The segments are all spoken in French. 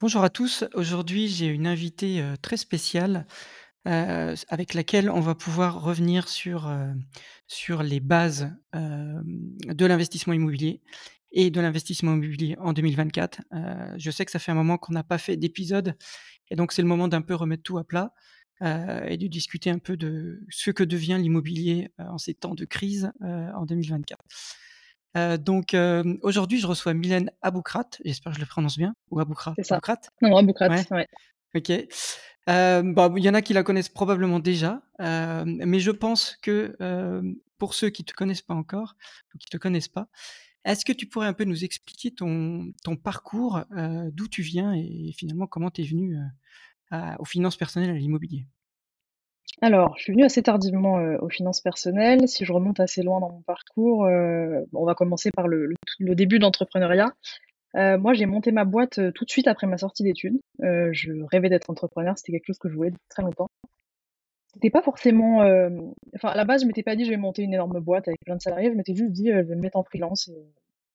Bonjour à tous. Aujourd'hui, j'ai une invitée, très spéciale, avec laquelle on va pouvoir revenir sur les bases, de l'investissement immobilier et de l'investissement immobilier en 2024. Je sais que ça fait un moment qu'on n'a pas fait d'épisode et donc c'est le moment d'un peu remettre tout à plat, et de discuter un peu de ce que devient l'immobilier, en ces temps de crise, en 2024. Aujourd'hui, je reçois Mylène Aboukrat, j'espère que je le prononce bien, ou Aboukra? C'est ça. Aboukrat? Non, non, Boucrate, Ouais, ouais. OK. Il y en a qui la connaissent probablement déjà, mais je pense que, pour ceux qui te connaissent pas encore ou qui te connaissent pas, est-ce que tu pourrais un peu nous expliquer ton parcours, d'où tu viens et finalement comment tu es venue, aux finances personnelles, à l'immobilier? Alors, je suis venue assez tardivement, aux finances personnelles. Si je remonte assez loin dans mon parcours, on va commencer par le début de l'entrepreneuriat. Moi, j'ai monté ma boîte, tout de suite après ma sortie d'études. Je rêvais d'être entrepreneur, c'était quelque chose que je voulais depuis très longtemps. C'était pas forcément, enfin, à la base, je m'étais pas dit: «Je vais monter une énorme boîte avec plein de salariés». Je m'étais juste dit: «Je vais me mettre en freelance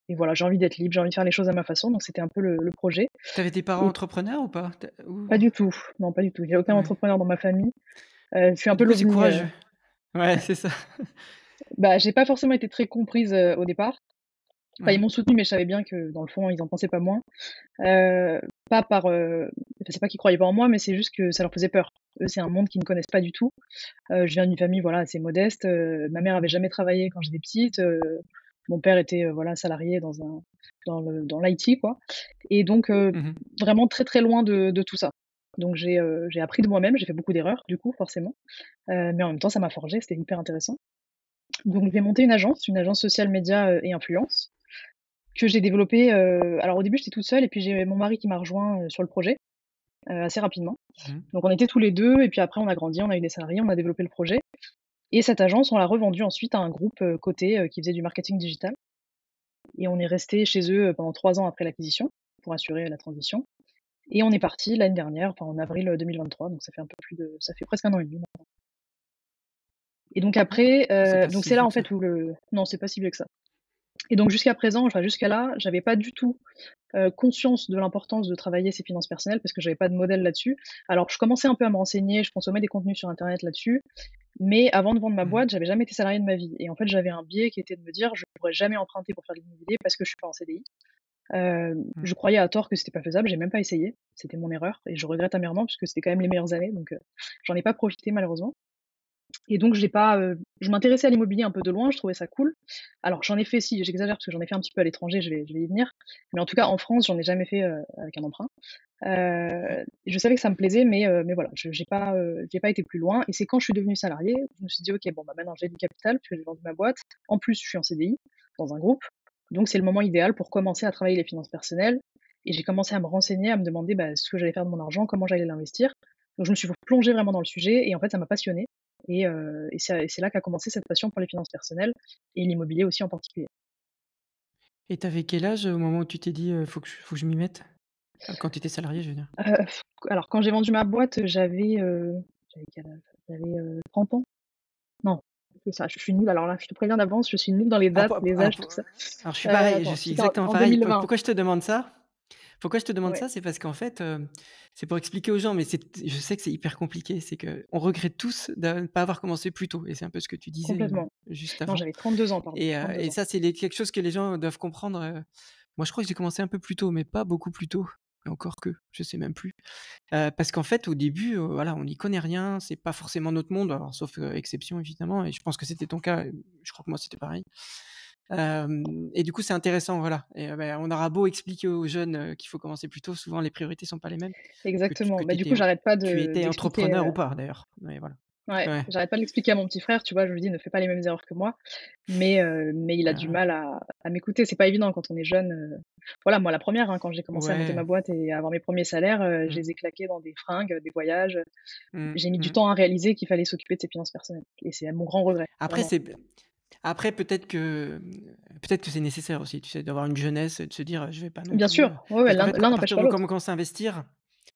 et voilà, j'ai envie d'être libre, j'ai envie de faire les choses à ma façon». Donc c'était un peu le projet Tu avais des parents et entrepreneurs ou pas? Tu ou pas du tout, non, pas du tout. Il y a aucun Ouais. entrepreneur dans ma famille. Je suis un Du peu coup, c'est l'ovni, courageux. Ouais, ouais. c'est ça. Bah, j'ai pas forcément été très comprise, au départ. Enfin, ils Ouais. m'ont soutenue, mais je savais bien que dans le fond, ils en pensaient pas moins. Heu, pas par, enfin, c'est pas qu'ils croyaient pas en moi, mais c'est juste que ça leur faisait peur. Eux, c'est un monde qu'ils ne connaissent pas du tout. Je viens d'une famille, voilà, assez modeste. Ma mère avait jamais travaillé quand j'étais petite. Mon père était, voilà, salarié dans l'IT, quoi, et donc Mmh. vraiment très, très loin de tout ça. Donc j'ai appris de moi-même, j'ai fait beaucoup d'erreurs, du coup, forcément, mais en même temps, ça m'a forgée, c'était hyper intéressant. Donc j'ai monté une agence social média, et influence que j'ai développée, alors au début j'étais toute seule et puis j'ai mon mari qui m'a rejoint, sur le projet, assez rapidement. Mmh. Donc on était tous les 2 et puis après on a grandi, on a eu des salariés, on a développé le projet et cette agence, on l'a revendue ensuite à un groupe, coté, qui faisait du marketing digital et on est resté chez eux, pendant 3 ans après l'acquisition pour assurer la transition et on est parti l'année dernière, enfin en avril, 2023, donc ça fait presque 1 an et demi maintenant et donc Ah, après, c'est pas donc si c'est là vieux en que ça. fait où le non, c'est pas si vieux que ça et donc jusqu'à présent, enfin jusqu'à là, j'avais pas du tout conscience de l'importance de travailler ses finances personnelles parce que j'avais pas de modèle là-dessus. Alors je commençais un peu à me renseigner, je consommais des contenus sur internet là-dessus, mais avant de vendre ma Mmh. boîte, j'avais jamais été salariée de ma vie et en fait, j'avais un biais qui était de me dire: «Je pourrais jamais emprunter pour faire de l'immobilier parce que je suis pas en CDI». Mmh. Je croyais à tort que c'était pas faisable, j'ai même pas essayé. C'était mon erreur et je regrette amèrement puisque c'était quand même les meilleures années donc j'en ai pas profité malheureusement. Et donc j'ai pas, je m'intéressais à l'immobilier un peu de loin, je trouvais ça cool. Alors j'en ai fait, si, j'exagère parce que j'en ai fait un petit peu à l'étranger, je vais y venir. Mais en tout cas en France, j'en ai jamais fait, avec un emprunt. Ouais. Je savais que ça me plaisait mais voilà, j'ai pas été plus loin et c'est quand je suis devenue salariée, je me suis dit: «OK, bon, bah, maintenant j'ai du capital puisque j'ai vendu ma boîte. En plus, je suis en CDI dans un groupe, donc c'est le moment idéal pour commencer à travailler les finances personnelles» et j'ai commencé à me renseigner, à me demander, bah, ce que j'allais faire de mon argent, comment j'allais l'investir. Donc je me suis plongée vraiment dans le sujet et en fait ça m'a passionnée et c'est là qu'a commencé cette passion pour les finances personnelles et l'immobilier aussi en particulier. Et tu avais quel âge au moment où tu t'es dit: faut que je m'y mette»? Quand tu étais salarié, je veux dire? Heu, alors quand j'ai vendu ma boîte, j'avais quel âge? J'avais, 30 ans? Non, c'est ça, je suis nulle, alors là, je te préviens d'avance, je suis nulle dans les Ah dates, po les ah âges, po tout ça. alors je suis pareil, je Attends, suis c'était en exactement en pareil. 2020. Pourquoi je te demande ça? Pourquoi je te demande Ouais. ça? C'est parce qu'en fait, c'est pour expliquer aux gens, mais je sais que c'est hyper compliqué, c'est qu'on regrette tous de ne pas avoir commencé plus tôt et c'est un peu ce que tu disais, Complètement. juste Non, avant j'avais 32 ans, pardon, et 32 ans. ça, c'est les quelque chose que les gens doivent comprendre, moi, je crois que j'ai commencé un peu plus tôt, mais pas beaucoup plus tôt et encore que, je sais même plus. Parce qu'en fait, au début, voilà, on n'y connaît rien, c'est pas forcément notre monde, alors sauf, exception évidemment et je pense que c'était ton cas, je crois que moi c'était pareil. Et du coup, c'est intéressant, voilà et on aura beau expliquer aux jeunes, qu'il faut commencer plus tôt, souvent les priorités sont pas les mêmes, Exactement. que Bah, tu du étais coup, j'arrête pas tu de étais d'expliquer, entrepreneur ou pas d'ailleurs, mais voilà. ouais, Ouais, j'arrête pas de l'expliquer à mon petit frère, tu vois? Je lui dis: «Ne fais pas les mêmes erreurs que moi», mais il a du heu, mal à m'écouter. C'est pas évident quand on est jeune, voilà, moi la première, hein, quand j'ai commencé à monter ma ouais, boîte et à avoir mes premiers salaires, je mmh, les ai claqués dans des fringues, des voyages. mmh, J'ai mis du mmh. temps à réaliser qu'il fallait s'occuper de ses finances personnelles et c'est mon grand regret, Après vraiment. c'est après peut-être que c'est nécessaire aussi, tu sais, d'avoir une jeunesse et de se dire: «Je vais pas non Bien plus», sûr, ouais, ouais, parce qu'en l'un fait, à l'un n'empêche partir pas de quand on l'autre. commence à investir,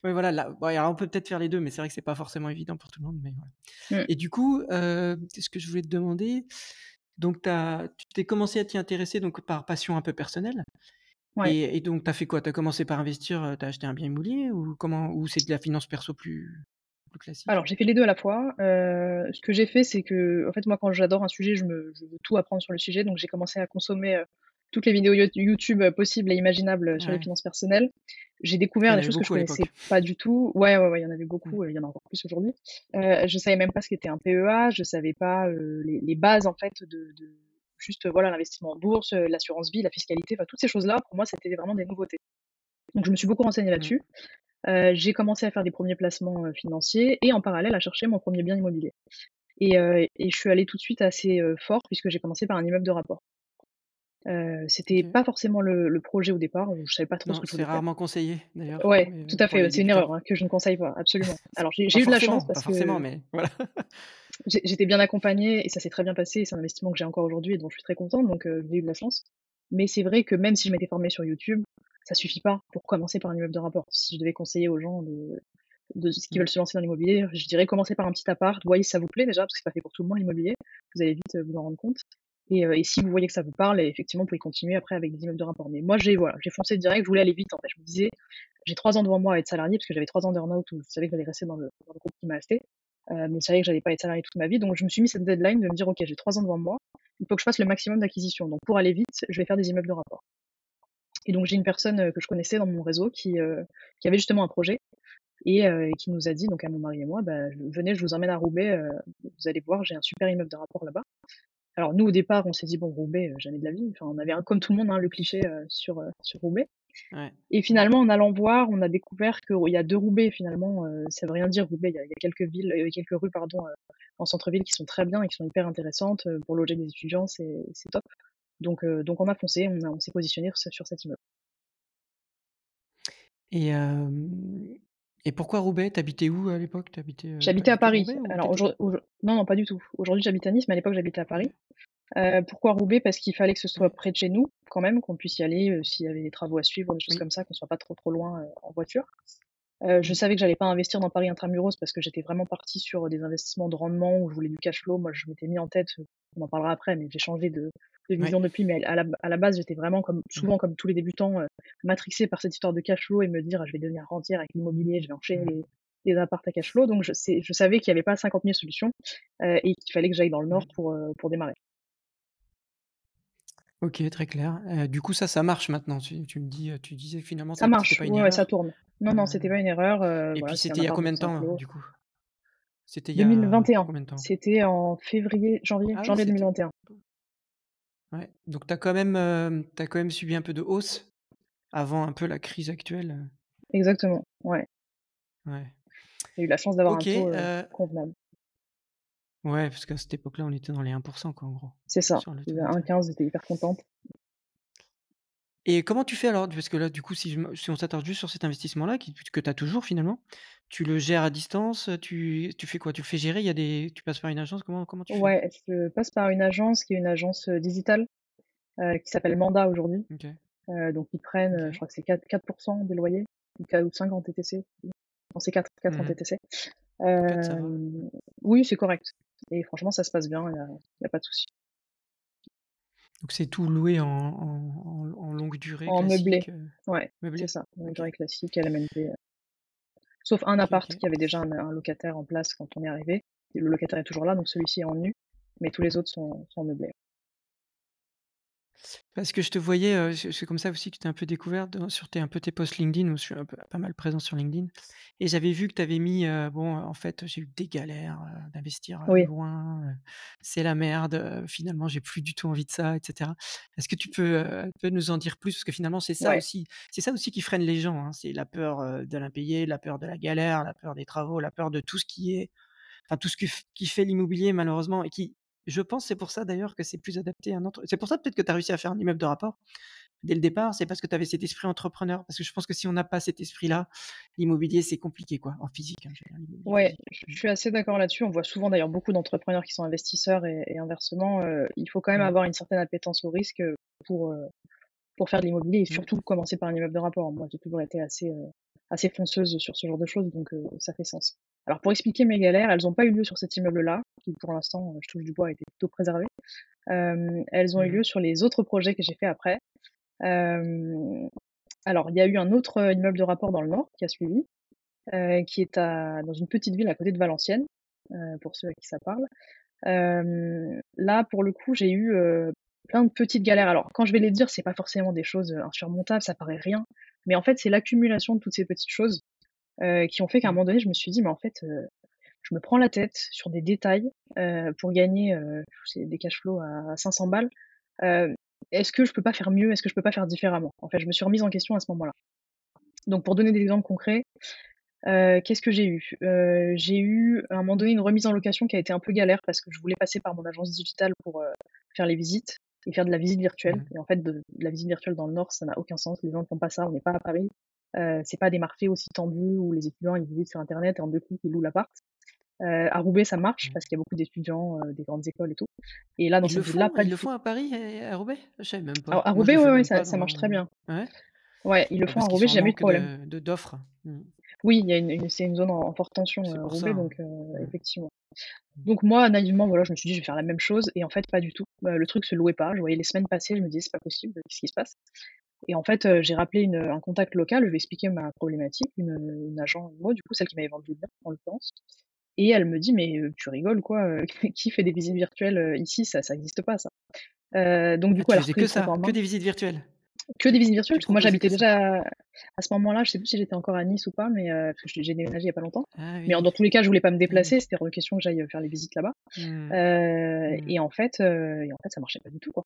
oui voilà, là, bon, alors on peut peut-être faire les 2, mais c'est vrai que c'est pas forcément évident pour tout le monde, mais voilà. Mmh. Et du coup, qu'est-ce que je voulais te demander? Donc tu t'es commencé à t'y intéresser donc par passion un peu personnelle Ouais. Et donc tu as fait quoi? Tu as commencé par investir, tu as acheté un bien immobilier ou comment? Ou c'est de la finance perso plus classique? Alors j'ai fait les 2 à la fois. Ce que j'ai fait, c'est que, en fait, moi, quand j'adore un sujet, je veux tout apprendre sur le sujet, donc j'ai commencé à consommer, toutes les vidéos YouTube, possibles et imaginables, sur les Ouais. finances personnelles. J'ai Il y découvert en des avait choses que je beaucoup à connaissais l'époque. pas du tout. Ouais, ouais, ouais, il y en avait Mmh. beaucoup, il y en a encore plus aujourd'hui. Je savais même pas ce qu'était un PEA, je savais pas, les bases, en fait, de juste, voilà, l'investissement en bourse, l'assurance vie, la fiscalité, enfin toutes ces choses-là, pour moi, c'était vraiment des nouveautés. Donc je me suis beaucoup renseignée Mmh. là-dessus. J'ai commencé à faire des premiers placements, financiers et en parallèle à chercher mon premier bien immobilier et je suis allée tout de suite assez, fort puisque j'ai commencé par un immeuble de rapport. C'était OK. pas forcément le projet au départ, où je savais pas trop ce Non, que je c'est voulait faire. rarement conseillé d'ailleurs, Ouais, mais tout à pour fait, les c'est une débutants. erreur, hein, que je ne conseille pas, absolument. C'est Alors j'ai eu de la chance pas parce forcément, que mais voilà. j'étais bien accompagnée et ça s'est très bien passé. C'est un investissement que j'ai encore aujourd'hui et dont je suis très contente, donc j'ai eu de la chance. Mais c'est vrai que même si je m'étais formée sur YouTube, ça suffit pas pour commencer par un immeuble de rapport. Si je devais conseiller aux gens de ceux qui Mmh. veulent se lancer dans l'immobilier, je dirais commencer par un petit appart, voyez si ça vous plaît déjà, parce que c'est pas fait pour tout le monde l'immobilier. Vous allez vite, vous en rendre compte et si vous voyez que ça vous parle, effectivement, vous pouvez continuer après avec des immeubles de rapport. Mais moi, voilà, j'ai foncé direct, je voulais aller vite, en fait. Je me disais: «J'ai 3 ans devant moi à être salariée», parce que j'avais 3 ans d'earn-out où je savais que j'allais rester dans le groupe qui m'a acheté, mais je savais que j'allais pas être salariée toute ma vie, donc je me suis mis cette deadline de me dire: «OK, j'ai 3 ans devant moi, il faut que je fasse le maximum d'acquisitions. Donc pour aller vite, je vais faire des immeubles de rapport». Et donc j'ai une personne, que je connaissais dans mon réseau qui avait justement un projet et qui nous a dit, donc à mon mari et moi: «Bah, venez, je vous emmène à Roubaix, vous allez voir, j'ai un super immeuble de rapport là-bas». Alors nous, au départ, on s'est dit: «Bon, Roubaix, jamais de la vie». Enfin, on avait comme tout le monde, hein, le cliché, sur Roubaix Ouais, et ouais. finalement, en allant voir, on a découvert qu'il y a 2 Roubaix finalement, ça veut rien dire Roubaix, il y a quelques villes, quelques rues pardon, en centre-ville qui sont très bien et qui sont hyper intéressantes, pour loger des étudiants, c'est top. Donc on a foncé, on s'est positionné sur cet immeuble. Et pourquoi Roubaix? Tu habitais où à l'époque? Tu J'habitais à habitais Paris. Roubaix ou Alors tu étais non, non, pas du tout. Aujourd'hui, j'habite à Nice, mais à l'époque, j'habitais à Paris. OK, Pourquoi Roubaix? Parce qu'il fallait que ce soit ouais. près de chez nous quand même, qu'on puisse y aller, s'il y avait des travaux à suivre, des choses Oui. comme ça, qu'on soit pas trop, trop loin, en voiture. Je Mmh. savais que j'allais pas investir dans Paris intramuros parce que j'étais vraiment partie sur, des investissements de rendement où je voulais du cash flow. Moi, je m'étais mis en tête, on en parlera après, mais j'ai changé de Ouais. vision depuis, mais à la base, j'étais vraiment Mmh. souvent comme tous les débutants, matrixée par cette histoire de cash flow et me dire: «Ah, je vais devenir rentière avec l'immobilier, je vais enchaîner Mmh. les apparts à cash flow». Donc je savais qu'il y avait pas 50 000 solutions, et qu'il fallait que j'aille dans le nord Ouais. pour démarrer. OK, très clair. Du coup ça marche maintenant. Tu me dis, tu disais que finalement Ça c'était marche, pas une ouais, ouais, ça erreur? tourne. Non, Heu non, c'était pas une erreur, et voilà, puis c'était c'était un il y a appart combien dans de un temps, clos. du coup? C'était il y a 2021, combien de temps? c'était en février, janvier Ah oui, janvier c'était 2021. ouais, donc tu quand même subi un peu de hausse avant un peu la crise actuelle, Exactement, ouais. ouais. J'ai eu la chance d'avoir un OK, taux, convenable. ouais, parce qu'à cette époque-là, on était dans les 1 quoi, en gros, C'est ça. sur le J'ai taux eu d'intérêt. 1,15, j'étais hyper contente. Et comment tu fais alors? Parce que là, du coup, si on s'attarde juste sur cet investissement-là que tu as toujours finalement, tu le gères à distance, tu fais quoi? Tu le fais gérer? Il y a des tu passes par une agence? Comment tu fais? Ouais, je passe par une agence qui est une agence, digitale, qui s'appelle Manda aujourd'hui. OK, Donc ils prennent, je OK. crois que c'est 4 des loyers ou 4 ou 5 en TTC. Non, c'est 4 en Mmh. TTC. 4 ça va. Oui, c'est correct et franchement ça se passe bien, il y a pas de souci. Donc c'est tout loué en longue durée En meublé, classique, ouais, c'est meublé? ça, une OK. durée classique, LMNP, sauf un OK, appart OK. qui avait déjà un locataire en place quand on est arrivé. Le locataire est toujours là, donc celui-ci est en nu, mais tous les autres sont meublés. Parce que je te voyais, c'est comme ça aussi que je t'ai un peu découvert sur tes posts LinkedIn où je suis un peu pas mal présent sur LinkedIn et j'avais vu que tu avais mis, bon, en fait, j'ai eu des galères, d'investir, Oui, loin, c'est la merde, finalement j'ai plus du tout envie de ça et cetera. Est-ce que tu peux nous en dire plus? Parce que finalement ouais, c'est ça aussi qui freine les gens, hein, c'est la peur, de l'impayé, la peur de la galère, la peur des travaux, la peur de tout ce qui est enfin tout ce qui fait l'immobilier malheureusement et qui je pense c'est pour ça d'ailleurs que c'est plus adapté à un c'est pour ça peut-être que tu as réussi à faire un immeuble de rapport dès le départ, c'est parce que tu avais cet esprit entrepreneur. Parce que je pense que si on n'a pas cet esprit-là, l'immobilier c'est compliqué quoi, en physique, hein, je veux dire l'immobilier ouais, physique. je suis assez d'accord là-dessus. On voit souvent d'ailleurs beaucoup d'entrepreneurs qui sont investisseurs et inversement, il faut quand même Mmh. avoir une certaine appétence au risque, pour faire de l'immobilier et Mmh. surtout commencer par un immeuble de rapport. Moi, j'ai toujours été assez fonceuse sur ce genre de choses, donc ça fait sens. Alors pour expliquer mes galères, elles ont pas eu lieu sur cet immeuble-là, qui pour l'instant, je touche du bois, a été plutôt préservé. Elles ont eu Mmh. lieu sur les autres projets que j'ai fait après. Hem, alors il y a eu un autre, immeuble de rapport dans le nord qui a suivi, qui est dans une petite ville à côté de Valenciennes, pour ceux à qui ça parle. Là, pour le coup, j'ai eu, plein de petites galères. Alors quand je vais les dire, c'est pas forcément des choses, insurmontables, ça paraît rien, mais en fait, c'est l'accumulation de toutes ces petites choses, qui ont fait qu'à un Mmh. moment donné, je me suis dit: «Mais en fait, je me prends la tête sur des détails, pour gagner, c'est des cash flows à 500 balles. Heu, est-ce que je peux pas faire mieux? Est-ce que je peux pas faire différemment?» En fait, je me suis remise en question à ce moment-là. Donc pour donner des exemples concrets, qu'est-ce que j'ai eu? J'ai eu, à un moment donné, une remise en location qui a été un peu galère parce que je voulais passer par mon agence digitale pour, faire les visites et faire de la visite virtuelle Mmh. et en fait, de la visite virtuelle dans le Nord, ça n'a aucun sens. Les gens ne font pas ça, on n'est pas à Paris. C'est pas des marchés aussi tendus où les étudiants, ils visitent sur internet et en 2 clics, ils louent l'appart. À Roubaix, ça marche Mmh. parce qu'il y a beaucoup d'étudiants, des grandes écoles et tout et là, dans cette ville-là, pas Ils du le tout. font à Paris et à Roubaix? Je savais même pas. Alors à Moi, je Roubaix, le ouais, fais ouais, même ça pas ça marche très dans bien. ouais? Ouais, ils le Bah, font parce à qu'ils Roubaix, sont j'ai en jamais eu de manque problème. d'offres. Mmh. Oui, il y a c'est une zone en forte tension, C'est pour ça, Roubaix, hein. donc Mmh. effectivement. Mmh. Donc moi, naïvement, voilà, je me suis dit: «Je vais faire la même chose» et en fait, pas du tout. Le truc se louait pas. Je voyais les semaines passer, je me disais: «C'est pas possible, qu'est-ce qui se passe?» Et en fait, j'ai rappelé un contact local, je lui ai expliqué ma problématique, une agent IMO, du coup, celle qui m'avait vendu le bien, en l'occurrence et elle me dit: «Mais, tu rigoles quoi, qui fait des visites virtuelles, ici? Ça existe pas ça». Donc du Ah, coup, tu elle a faisais repris que le truc ça? en Que main. des visites virtuelles? Que des visites virtuelles, Tu parce que moi proposais j'habitais que ça? déjà à ce moment-là, je sais plus si j'étais encore à Nice ou pas, mais parce que j'ai déménagé il y a pas longtemps. Ah Mais oui. dans tous les cas, je voulais pas me Ah oui. déplacer, c'était hors de question que j'aille, faire les visites là-bas. Mmh. Mmh. Et en fait, ça marchait pas du tout, quoi.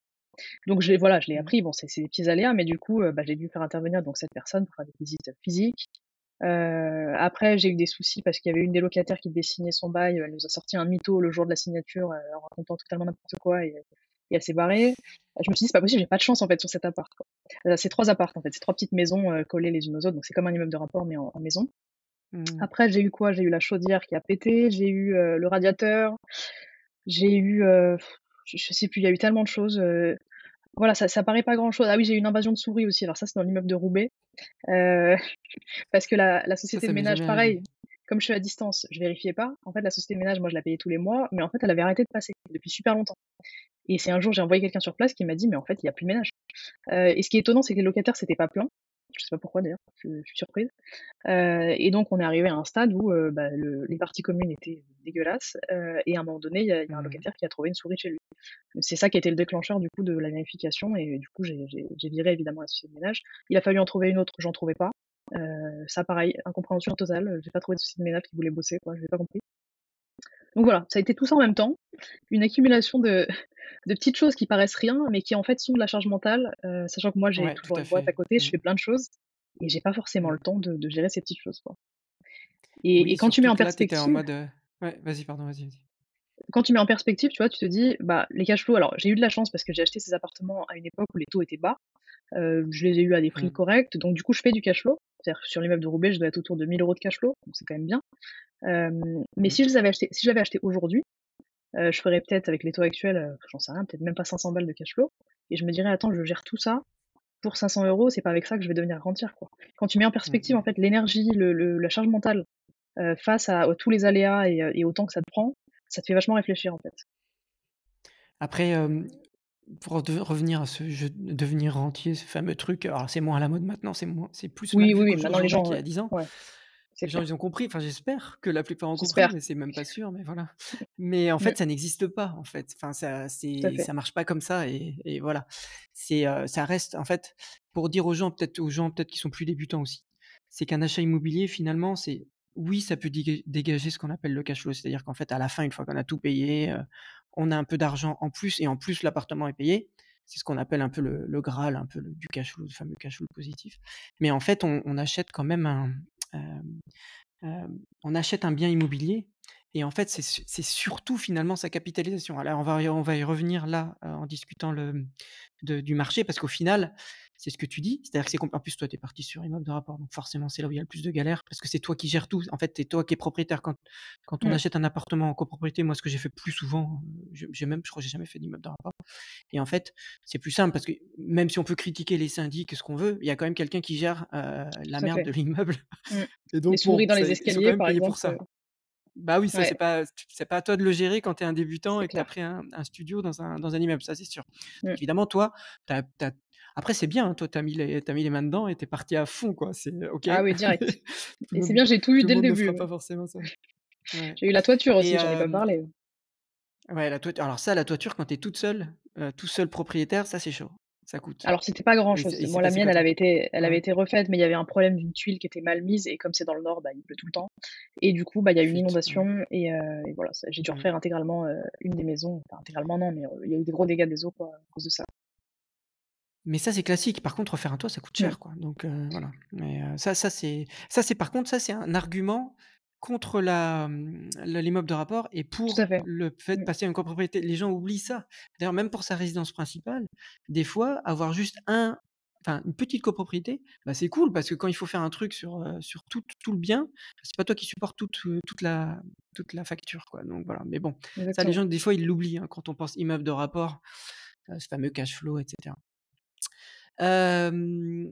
Donc je l'ai Mmh. appris, bon, c'est des petits aléas, mais du coup, bah, j'ai dû faire intervenir donc cette personne pour faire des visites physiques. Après, j'ai eu des soucis parce qu'il y avait une des locataires qui devait signer son bail, elle nous a sorti un mytho le jour de la signature, en racontant totalement n'importe quoi et elle s'est barrée. Je me suis dit: «C'est pas possible, j'ai pas de chance, en fait, sur cet appart, quoi». C'est 3 apparts, en fait, c'est 3 petites maisons, collées les unes aux autres, donc c'est comme un immeuble de rapport mais en maison. Mmh. Après, j'ai eu quoi? J'ai eu la chaudière qui a pété, j'ai eu, le radiateur, j'ai eu, je sais plus, il y a eu tellement de choses, voilà, ça paraît pas grand-chose. Ah oui, j'ai eu une invasion de souris aussi, alors ça, c'est dans l'immeuble de Roubaix, heu, parce que la société de Ça m'est ménage, jamais arrivé. pareil, comme je suis à distance, je vérifiais pas. En fait, la société de ménage, moi, je la payais tous les mois, mais en fait, elle avait arrêté de passer depuis super longtemps et c'est un jour, j'ai envoyé quelqu'un sur place qui m'a dit: «Mais en fait, il y a plus de ménage». Et ce qui est étonnant, c'est que les locataires s'étaient pas plaints. Je sais pas pourquoi d'ailleurs, je suis surprise. Et donc on est arrivé à un stade où, bah, les parties communes étaient dégueulasses, et à un moment donné, il y a un Mmh. locataire qui a trouvé une souris chez lui. C'est ça qui a été le déclencheur du coup de la vérification et du coup j'ai viré évidemment la société de ménage. Il a fallu en trouver une autre, j'en trouvais pas. Ça pareil, incompréhension totale, j'ai pas trouvé de société de ménage qui voulait bosser quoi, j'ai pas compris. Donc voilà, ça a été tout ça en même temps, une accumulation de petites choses qui paraissent rien, mais qui en fait sont de la charge mentale, sachant que moi j'ai Ouais, tout toujours à une boîte fait. à côté, je Mmh. fais plein de choses et j'ai pas forcément le Mmh. temps de gérer ces petites choses quoi. Et Oui, quand tu mets surtout en que là, tu étais en perspective mode, ouais, vas-y, pardon, vas-y. quand tu mets en perspective, tu vois, tu te dis: «Bah, les cash flows» alors j'ai eu de la chance parce que j'ai acheté ces appartements à une époque où les taux étaient bas, je les ai eus à des prix Mmh. corrects, donc du coup, je fais du cash flow. C'est-à-dire que sur l'immeuble de Roubaix, je dois être autour de 1 000 € de cash flow, donc c'est quand même bien. Mais Mmh. si je l'avais acheté aujourd'hui, je ferais peut-être avec les taux actuels, j'en sais rien, peut-être même pas 500 balles de cash flow et je me dirais: «Attends, je gère tout ça pour 500 €, c'est pas avec ça que je vais devenir rentière, quoi». Quand tu mets en Mmh perspective, en mh. fait, l'énergie, la charge mentale, face à tous les aléas et au temps que ça te prend, ça te fait vachement réfléchir, en fait. Après, pour revenir à ce jeu de devenir rentier, ce fameux truc, alors c'est moins à la mode maintenant, c'est plus mal Oui, oui, vu oui, maintenant les qu'aujourd'hui gens, qu'il y a 10 ans. ouais, c'est Les gens, clair. ils ont compris, enfin j'espère que la plupart ont compris, J'espère. mais c'est même pas sûr, mais voilà. Mais en Mmh, fait, ça n'existe pas, en fait. Enfin tout à fait. ça marche pas comme ça et voilà. Ça reste en fait, pour dire aux gens peut-être qui sont plus débutants aussi, c'est qu'un achat immobilier finalement, c'est oui, ça peut dégager ce qu'on appelle le cash flow. C'est-à-dire qu'en fait, à la fin, une fois qu'on a tout payé, on a un peu d'argent en plus et en plus l'appartement est payé. C'est ce qu'on appelle un peu le graal, un peu du cash flow, le fameux cash flow positif. Mais en fait, on achète quand même on achète un bien immobilier et en fait, c'est surtout finalement sa capitalisation. Alors on va y revenir là, en discutant du marché parce qu'au final, c'est ce que tu dis, c'est-à-dire que c'est en plus toi tu es parti sur immeuble de rapport, donc forcément c'est là où il y a le plus de galères parce que c'est toi qui gères tout. En fait, c'est toi qui es propriétaire. Quand on Mmh, achète un appartement en copropriété, moi ce que j'ai fait plus souvent, je crois que j'ai jamais fait d'immeuble de rapport et en fait, c'est plus simple parce que même si on peut critiquer les syndics, ce qu'on veut, il y a quand même quelqu'un qui gère, la tout à merde fait. de l'immeuble Mmh. et Les donc souris bon, dans les ils sont quand escaliers, même par payés pour exemple, ça. Bah oui, ça ouais, c'est pas à toi de le gérer quand tu es un débutant c'est et que tu as clair. pris un studio dans un immeuble, ça c'est sûr. Mmh, Évidemment, toi, tu as Après c'est bien, hein, toi tu as mis les mains dedans et tu es parti à fond quoi, c'est OK. Ah oui, direct. Tout le Et c'est monde bien, j'ai tout eu tout le dès le monde ne début, fera ouais. pas forcément ça. Ouais J'ai eu la toiture et aussi, j'en ai pas parlé. ouais la toiture quand tu es toute seule, tout seul propriétaire, ça c'est chaud, ça coûte Alors c'était pas et grand-chose. c'est Moi, la passé mienne, quoi toi? elle avait Ouais, été refaite, mais il y avait un problème d'une tuile qui était mal mise et comme c'est dans le nord, bah, il pleut tout le temps et du coup, bah, il y a eu une flûte, ouais. inondation et voilà, ça j'ai dû Mmh. refaire intégralement, une des maisons. Enfin intégralement non, mais il y a eu des gros dégâts des eaux, quoi, à cause de ça. Mais ça, c'est classique. Par contre, refaire un toit, ça coûte Mmh, cher, quoi. Donc, voilà. Mais, ça c'est par contre, ça c'est un argument contre l'immeuble de rapport et tout à pour fait. le fait de Mmh, passer à une copropriété. Les gens oublient ça. D'ailleurs, même pour sa résidence principale, des fois, avoir juste une petite copropriété, bah, c'est cool parce que quand il faut faire un truc sur tout le bien, c'est pas toi qui supportes toute la facture, quoi. Donc voilà. Mais bon, ça, les exactement. gens, des fois, ils l'oublient, hein, quand on pense immeuble de rapport, ce fameux cash flow et cetera. Hem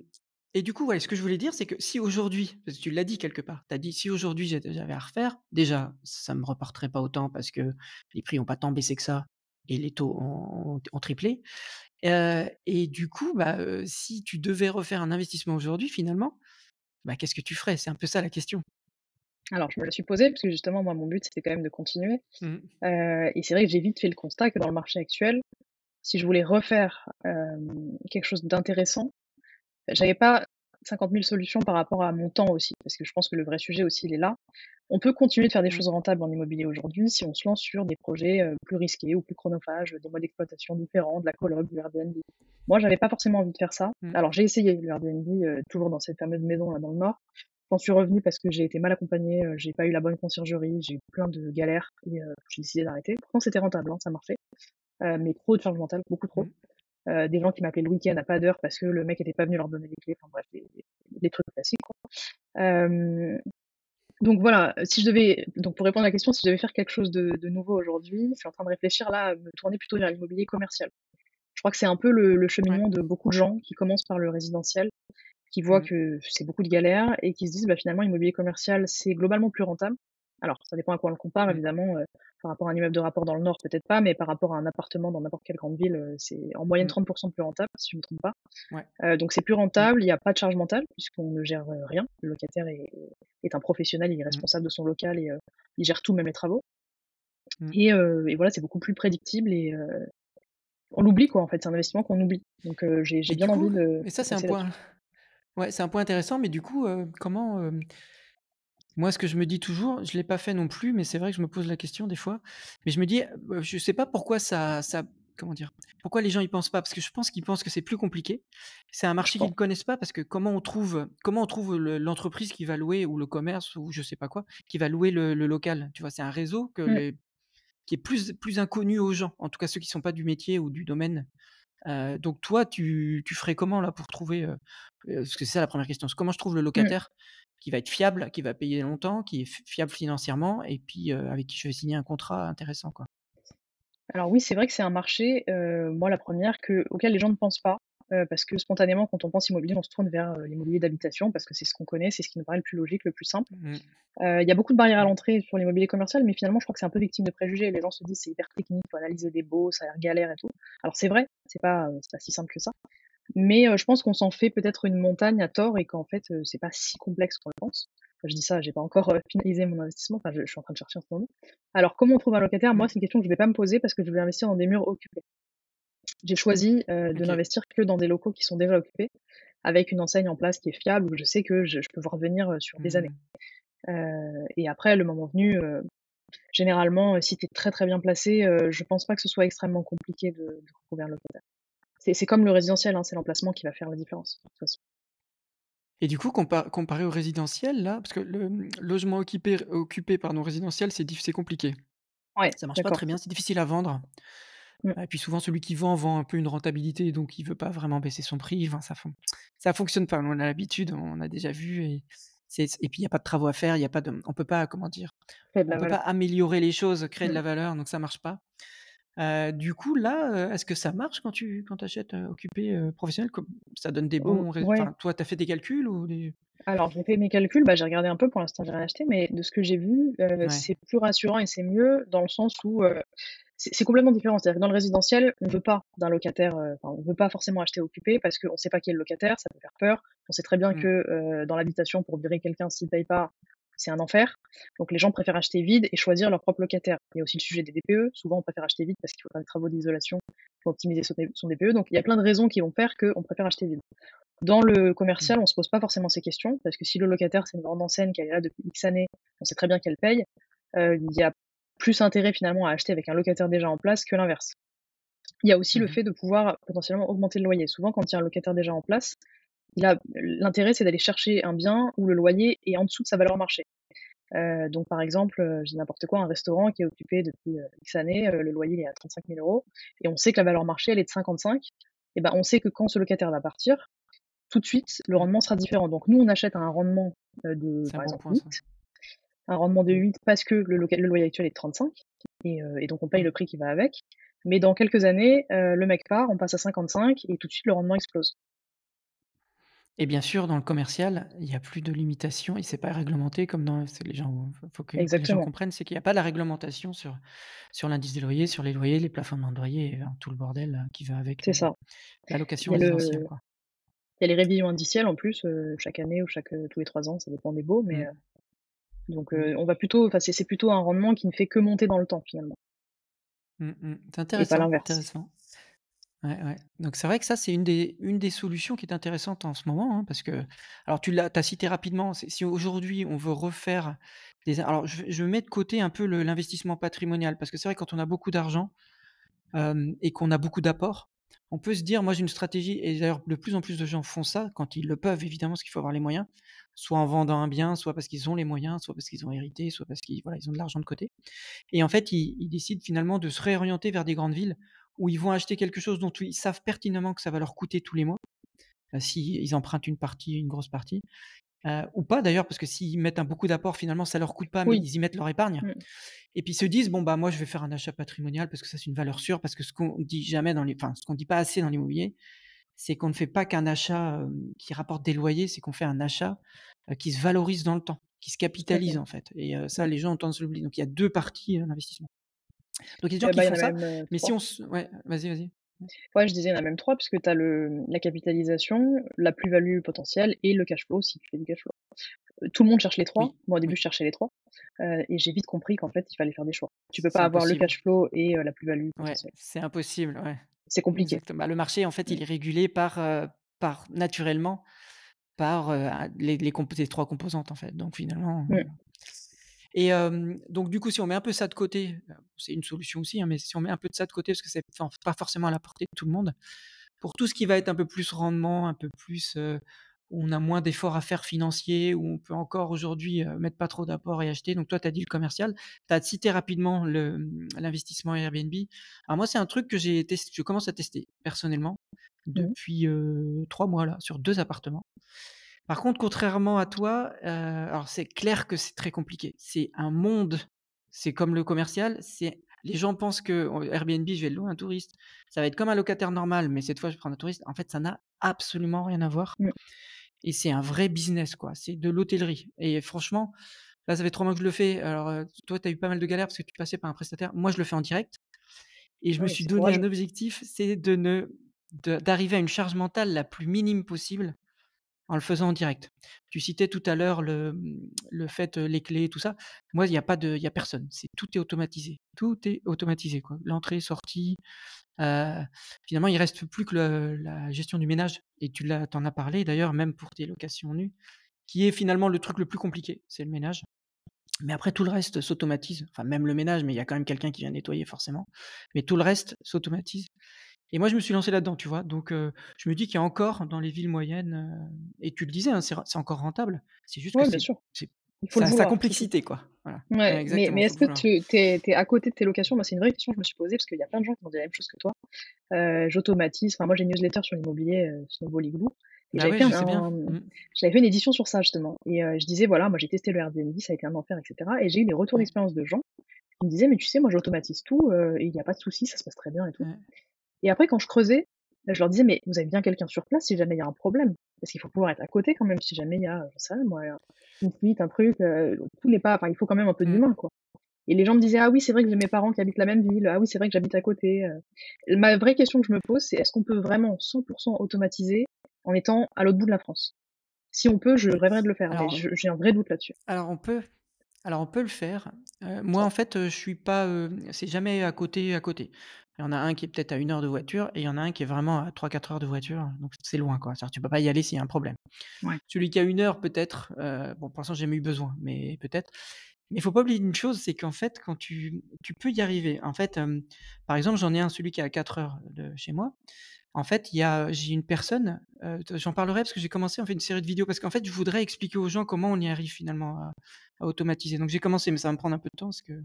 et du coup, ouais, ce que je voulais dire, c'est que si aujourd'hui, parce que tu l'as dit quelque part, tu as dit: «Si aujourd'hui j'avais à refaire», déjà, ça me reporterait pas autant parce que les prix ont pas tant baissé que ça et les taux ont triplé. Et du coup, bah, si tu devais refaire un investissement aujourd'hui finalement, bah, qu'est-ce que tu ferais? C'est un peu ça la question. Alors je me la suis posée parce que justement, moi, mon but, c'était quand même de continuer, Mmh. et c'est vrai que j'ai vite fait le constat que dans le marché actuel, si je voulais refaire, quelque chose d'intéressant, j'avais pas 50 000 solutions par rapport à mon temps aussi, parce que je pense que le vrai sujet aussi, il est là. On peut continuer de faire des Mmh. choses rentables en immobilier aujourd'hui si on se lance sur des projets, plus risqués ou plus chronophages, des modes d'exploitation différents, de la coloc, du Airbnb. Moi, j'avais pas forcément envie de faire ça. Mmh. Alors j'ai essayé le Airbnb, toujours dans cette fameuse maison là dans le nord. J'en suis revenue parce que j'ai été mal accompagnée, j'ai pas eu la bonne conciergerie, j'ai eu plein de galères et j'ai décidé d'arrêter. Pourtant c'était rentable, hein, ça marchait, mais trop de charges mentales, beaucoup trop. Mmh. Des gens qui m'appelaient le week-end à pas d'heure parce que le mec était pas venu leur donner les clés, enfin bref, des trucs classiques, quoi. Hem, donc voilà, si je devais donc pour répondre à la question, si je devais faire quelque chose de nouveau aujourd'hui, je suis en train de réfléchir là à me tourner plutôt vers l'immobilier commercial. Je crois que c'est un peu le Ouais. cheminement de beaucoup de gens qui commencent par le résidentiel, qui voient Mmh. que c'est beaucoup de galères et qui se disent: «Bah, finalement, l'immobilier commercial, c'est globalement plus rentable». Alors, ça dépend à quoi on le compare Mmh. évidemment, par rapport à un immeuble de rapport dans le nord, peut-être pas, mais par rapport à un appartement dans n'importe quelle grande ville, c'est en moyenne Mmh. 30 plus rentable, si je me trompe pas. Ouais. Donc c'est plus Mmh. rentable, il y a pas de charge mentale puisqu'on ne gère, rien. Le locataire est un professionnel, il est Mmh. responsable de son local et il gère tout, même les travaux Mmh. et voilà, c'est beaucoup plus prédictible et on l'oublie quoi, en fait, c'est un investissement qu'on oublie. Donc j'ai Et bien du envie coup de mais ça, c'est un passer là-dessus. point ouais, c'est un point intéressant, mais du coup, comment, moi, ce que je me dis toujours, je l'ai pas fait non plus, mais c'est vrai que je me pose la question des fois. Mais je me dis, je sais pas pourquoi comment dire? Pourquoi les gens y pensent pas? Parce que je pense qu'ils pensent que c'est plus compliqué. C'est un Je marché qu'ils pense. ne connaissent pas parce que comment on trouve l'entreprise qui va louer ou le commerce ou je sais pas quoi, qui va louer le local, tu vois? C'est un réseau Mmh. qui est plus inconnu aux gens, en tout cas ceux qui sont pas du métier ou du domaine. Donc toi, tu ferais comment là pour trouver, parce que c'est ça la première question, c'est comment je trouve le Mmh. locataire qui va être fiable, qui va payer longtemps, qui est fiable financièrement et puis, avec qui je vais signer un contrat intéressant, quoi? Alors oui, c'est vrai que c'est un marché, moi la première auquel les gens ne pensent pas, parce que spontanément quand on pense immobilier, on se tourne vers, l'immobilier d'habitation parce que c'est ce qu'on connaît, c'est ce qui nous paraît le plus logique, le plus simple. Mmh. Il y a beaucoup de barrières à Mmh. l'entrée sur l'immobilier commercial, mais finalement je crois que c'est un peu victime de préjugés. Les gens se disent: «C'est hyper technique, faut analyser des baux, ça a l'air galère et tout». Alors c'est vrai, c'est pas si simple que ça, mais je pense qu'on s'en fait peut-être une montagne à tort et qu'en fait, c'est pas si complexe qu'on le pense. Enfin, je dis ça, j'ai pas encore, finalisé mon investissement, enfin je suis en train de chercher en ce moment. Alors comment on trouve un locataire? Moi, Mmh. c'est une question que je vais pas me poser parce que je vais investir dans des murs occupés. J'ai choisi, de OK. n'investir que dans des locaux qui sont déjà occupés, avec une enseigne en place qui est fiable, où je sais que je peux voir venir, sur des années. Mmh. Et après, le moment venu, généralement, si tu es très, très bien placé, je pense pas que ce soit extrêmement compliqué de retrouver un locataire. C'est comme le résidentiel, hein, c'est l'emplacement qui va faire la différence, de toute façon. Et du coup, comparé au résidentiel là, parce que le, logement occupé pardon, résidentiel, c'est compliqué. Ouais, Ça marche pas d'accord. très bien, c'est difficile à vendre. Mmh. Et puis souvent celui qui vend un peu une rentabilité, donc il veut pas vraiment baisser son prix. Enfin ça fonctionne pas. On a l'habitude, on a déjà vu et puis il y a pas de travaux à faire, il y a pas de on peut pas, comment dire? Fait de On la peut pas valeur. améliorer les choses, créer de Mmh. la valeur, donc ça marche pas. Du coup là, est-ce que ça marche quand tu achètes, occupé, professionnel? Comme ça donne des Ou bons rés ouais. enfin, toi, tu as fait des calculs ou des Alors j'ai fait mes calculs, bah, j'ai regardé un peu, pour l'instant j'ai rien acheté, mais de ce que j'ai vu, ouais. c'est plus rassurant et c'est mieux dans le sens où, c'est complètement différent. C'est-à-dire que dans le résidentiel, on veut pas d'un locataire, enfin on veut pas forcément acheter occupé parce qu'on sait pas qui est le locataire, ça peut faire peur. On sait très bien Mmh. que, dans l'habitation pour virer quelqu'un s'il paye pas, c'est un enfer. Donc les gens préfèrent acheter vide et choisir leur propre locataire. Il y a aussi le sujet des DPE. Souvent on préfère acheter vide parce qu'il faut faire des travaux d'isolation pour optimiser son DPE. Donc il y a plein de raisons qui vont faire qu'on préfère acheter vide. Dans le Mmh. commercial, on se pose pas forcément ces questions, parce que si le locataire, c'est une grande enseigne qui est là depuis X années, on sait très bien qu'elle paye, il y a plus intérêt finalement à acheter avec un locataire déjà en place que l'inverse. Il y a aussi le Mmh. fait de pouvoir potentiellement augmenter le loyer. Souvent, quand il y a un locataire déjà en place, l'intérêt, c'est d'aller chercher un bien où le loyer est en dessous de sa valeur marché. Donc par exemple, je dis n'importe quoi, un restaurant qui est occupé depuis, X années, le loyer il est à 35 000 € et on sait que la valeur marché, elle est de 55. Et ben, on sait que quand ce locataire va partir, tout de suite, le Mmh. rendement sera différent. Donc nous, on achète à un rendement, de, C'est un par bon exemple, point 8, ça. un rendement de Mmh. 8 parce que le loyer actuel est de 35 et donc on paye Mmh. le prix qui va avec. Mais dans quelques années, le mec part, on passe à 55 et tout de suite le rendement explose. Et bien sûr, dans le commercial, il y a plus de limitation et c'est pas réglementé comme dans c'est les gens faut que les gens Exactement, comprennent, c'est qu'il y a pas la réglementation sur l'indice des loyers, sur les loyers, les plafonnements de loyer et tout le bordel, qui va avec c'est le ça. la Il location y a résidentielle, le quoi. il y a les révisions indicielles en plus, chaque année ou tous les 3 ans, ça dépend des baux, mais Mmh. donc Mmh. on va plutôt enfin c'est plutôt un rendement qui ne fait que monter dans le temps finalement Mmh mh. C'est et pas intéressant, l'inverse. intéressant. Ouais, ouais. Donc c'est vrai que ça, c'est une des solutions qui est intéressante en ce moment, hein, parce que alors tu as cité rapidement, c'est si aujourd'hui on veut refaire des alors je mets de côté un peu l'investissement patrimonial parce que c'est vrai quand on a beaucoup d'argent, et qu'on a beaucoup d'apports, on peut se dire moi j'ai une stratégie et d'ailleurs de plus en plus de gens font ça quand ils le peuvent évidemment, parce qu'il faut avoir les moyens, soit en vendant un bien, soit parce qu'ils ont les moyens, soit parce qu'ils ont hérité, soit parce qu'ils voilà, ils ont de l'argent de côté. Et en fait, ils décident finalement de se réorienter vers des grandes villes où ils vont acheter quelque chose dont ils savent pertinemment que ça va leur coûter tous les mois, s'ils empruntent une partie, une grosse partie, ou pas d'ailleurs, parce que s'ils mettent un beaucoup d'apport, finalement, ça leur coûte pas, mais Oui, ils y mettent leur épargne mmh, et puis ils se disent: «Bon, bah, moi, je vais faire un achat patrimonial parce que ça, c'est une valeur sûre». Parce que ce qu'on dit jamais ce qu'on dit pas assez dans l'immobilier, c'est qu'on ne fait pas qu'un achat, qui rapporte des loyers, c'est qu'on fait un achat, qui se valorise dans le temps, qui se tout à fait. capitalise, en fait et ça, Mmh. les gens ont tendance à l'oublier. Donc il y a 2 parties, l'investissement. Donc il y a des gens qui Bah, il y en font a ça, même, mais si 3. on se ouais, vas-y, vas-y. Ouais, je disais, il y en a même 3 puisque tu as la capitalisation, la plus-value potentielle et le cash flow si tu fais du cash flow. Tout le monde cherche les 3. Oui, Moi, au début, oui, je cherchais les 3, et j'ai vite compris qu'en fait, il fallait faire des choix. Tu peux c'est pas avoir le impossible. cash flow et la plus-value Ouais, potentielle. c'est impossible, ouais. C'est compliqué. Exactement. Bah, le marché, en fait, Mmh. il est régulé par naturellement, par, les 3 composantes, en fait. Donc finalement, Mmh. et donc du coup, si on met un peu ça de côté, c'est une solution aussi, hein, mais si on met un peu de ça de côté, parce que c'est enfin, pas forcément à la portée de tout le monde. Pour tout ce qui va être un peu plus rendement, un peu plus, où on a moins d'efforts à faire financiers, où on peut encore aujourd'hui, mettre pas trop d'apport et acheter. Donc toi, tu as dit le commercial. Tu as cité rapidement l'investissement Airbnb. Alors moi, c'est un truc que je commence à tester personnellement Mmh. depuis, 3 mois là, sur 2 appartements. Par contre, contrairement à toi, alors c'est clair que c'est très compliqué. C'est un monde, c'est comme le commercial, c'est les gens pensent que, Airbnb, je vais louer un touriste, ça va être comme un locataire normal, mais cette fois, je vais prendre un touriste. En fait, ça n'a absolument rien à voir Mmh. et c'est un vrai business, quoi. C'est de l'hôtellerie et franchement, là, ça fait 3 mois que je le fais. Alors, toi, tu as eu pas mal de galères parce que tu passais par un prestataire. Moi, je le fais en direct et je Ah me oui, suis c'est donné un courageux. objectif, c'est d'arriver à une charge mentale la plus minime possible en le faisant en direct. Tu citais tout à l'heure le fait, les clés, tout ça. Moi, il y a personne. Tout est automatisé. Tout est automatisé, quoi. L'entrée, sortie, heu, finalement, il reste plus que la gestion du ménage et tu en as parlé d'ailleurs, même pour tes locations nues, qui est finalement le truc le plus compliqué, c'est le ménage. Mais après tout le reste s'automatise. Enfin, même le ménage, mais il y a quand même quelqu'un qui vient nettoyer forcément. Mais tout le reste s'automatise et moi, je me suis lancé là-dedans, tu vois? Donc je me dis qu'il y a encore dans les villes moyennes, et tu le disais, hein, c'est encore rentable. C'est juste que Ouais, bien sûr. c'est Il faut le ça a sa vouloir surtout. complexité, quoi. Voilà. Ouais, Ouais, exactement, mais faut est-ce le que vouloir. tu es à côté de tes locations? Moi, c'est une vraie question que je me suis posée parce qu'il y a plein de gens qui m'ont dit la même chose que toi. J'automatise, enfin moi j'ai une newsletter sur l'immobilier, Snowball Igloo et Bah, ouais, je sais bien. Mmh. j'avais fait une édition sur ça justement et je disais voilà, moi j'ai testé le Airbnb, ça a été un enfer et cetera et j'ai eu des retours Ouais. d'expérience de gens Il me disait: «Mais tu sais, moi j'automatise tout, et il y a pas de souci, ça se passe très bien et tout». Ouais, Et après quand je creusais, je leur disais: «Mais vous avez bien quelqu'un sur place si jamais il y a un problème?» Parce qu'il faut pouvoir être à côté quand même si jamais il y a, j'en sais rien moi, une fuite, un truc, tout n'est pas, enfin il faut quand même un peu mmh. d'humain, quoi. Et les gens me disaient: «Ah oui, c'est vrai que j'ai mes parents qui habitent la même ville. Ah oui, c'est vrai que j'habite à côté». Ma vraie question que je me pose, c'est est-ce qu'on peut vraiment 100% automatiser en étant à l'autre bout de la France? Si on peut, je rêverais de le faire, mais Alors j'ai un vrai doute là-dessus. alors on peut le faire. Moi, en fait, je suis pas, c'est jamais à côté. Il y en a un qui est peut-être à 1 heure de voiture et il y en a un qui est vraiment à 3 4 heures de voiture, donc c'est loin, quoi. C'est-à-dire tu peux pas y aller s'il y a un problème. Ouais. Celui qui a 1 heure peut-être, bon pour l'instant j'ai jamais eu besoin, mais peut-être. Mais il faut pas oublier une chose, c'est qu'en fait quand tu peux y arriver. En fait, par exemple, j'en ai un, celui qui est à 4 heures de chez moi. En fait, j'ai une personne, j'en parlerai parce que j'ai commencé en fait une série de vidéos parce qu'en fait, je voudrais expliquer aux gens comment on y arrive finalement à automatiser. Donc j'ai commencé, mais ça va me prendre un peu de temps parce que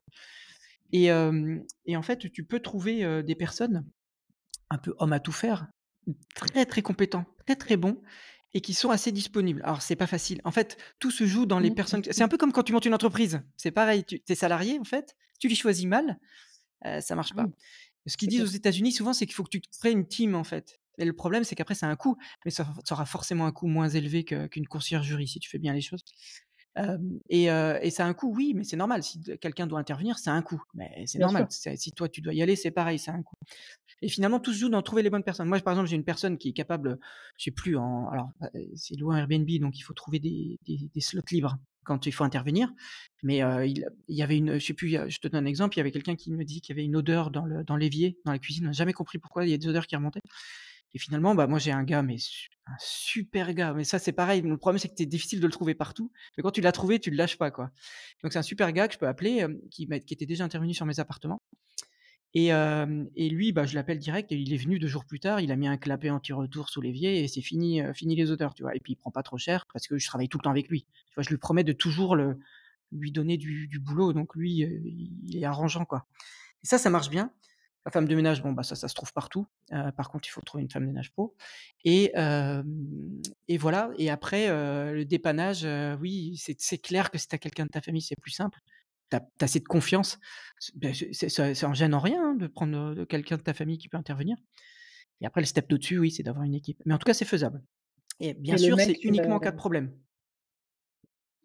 et en fait, tu peux trouver, des personnes un peu hommes à tout faire, très, très compétents, très, très bons et qui sont assez disponibles. Alors c'est pas facile. En fait, tout se joue dans les Mmh personnes. mh. C'est un peu comme quand tu montes une entreprise. C'est pareil, tu es salarié en fait, tu les choisis mal, ça marche Ah pas. oui, Ce qu'ils c'est disent aux clair. États-Unis souvent, c'est qu'il faut que tu te crées une team, en fait. Et le problème, c'est qu'après, ça a un coût, mais ça aura forcément un coût moins élevé qu'une conciergerie si tu fais bien les choses. Et ça a un coût, oui, mais c'est normal. Si quelqu'un doit intervenir, ça a un coût. Mais c'est Bien normal. sûr. Si toi, tu dois y aller, c'est pareil, ça a un coût. Et finalement, tout se joue dans trouver les bonnes personnes. Moi, par exemple, j'ai une personne qui est capable, je sais plus, c'est loué un Airbnb, donc il faut trouver des slots libres quand il faut intervenir. Mais il y avait je sais plus, je te donne un exemple, il y avait quelqu'un qui me dit qu'il y avait une odeur dans l'évier, dans la cuisine. On n'a jamais compris pourquoi il y a des odeurs qui remontaient. Et finalement, bah, moi, j'ai un gars, mais un super gars. Mais ça, c'est pareil. Le problème, c'est que c'est difficile de le trouver partout. Mais quand tu l'as trouvé, tu le lâches pas, quoi. Donc, c'est un super gars que je peux appeler, qui était déjà intervenu sur mes appartements. Et lui, bah, je l'appelle direct et il est venu 2 jours plus tard, il a mis un clapet anti-retour sous l'évier et c'est fini, fini les odeurs, tu vois? Et puis il prend pas trop cher parce que je travaille tout le temps avec lui. Tu vois? Je lui promets de toujours lui donner du boulot, donc lui, il est arrangeant, quoi. Et ça marche bien. La femme de ménage, bon, bah, ça se trouve partout. Par contre, il faut trouver une femme de ménage pro et et voilà. Et après, le dépannage, oui, c'est clair que si tu as quelqu'un de ta famille, c'est plus simple. Tu as cette confiance. Ça en gêne en rien, hein, de prendre, quelqu'un de ta famille qui peut intervenir. Et après le step de-dessus, oui, c'est d'avoir une équipe. Mais en tout cas, c'est faisable. Et bien Et le sûr, mec, c'est uniquement en cas de problème.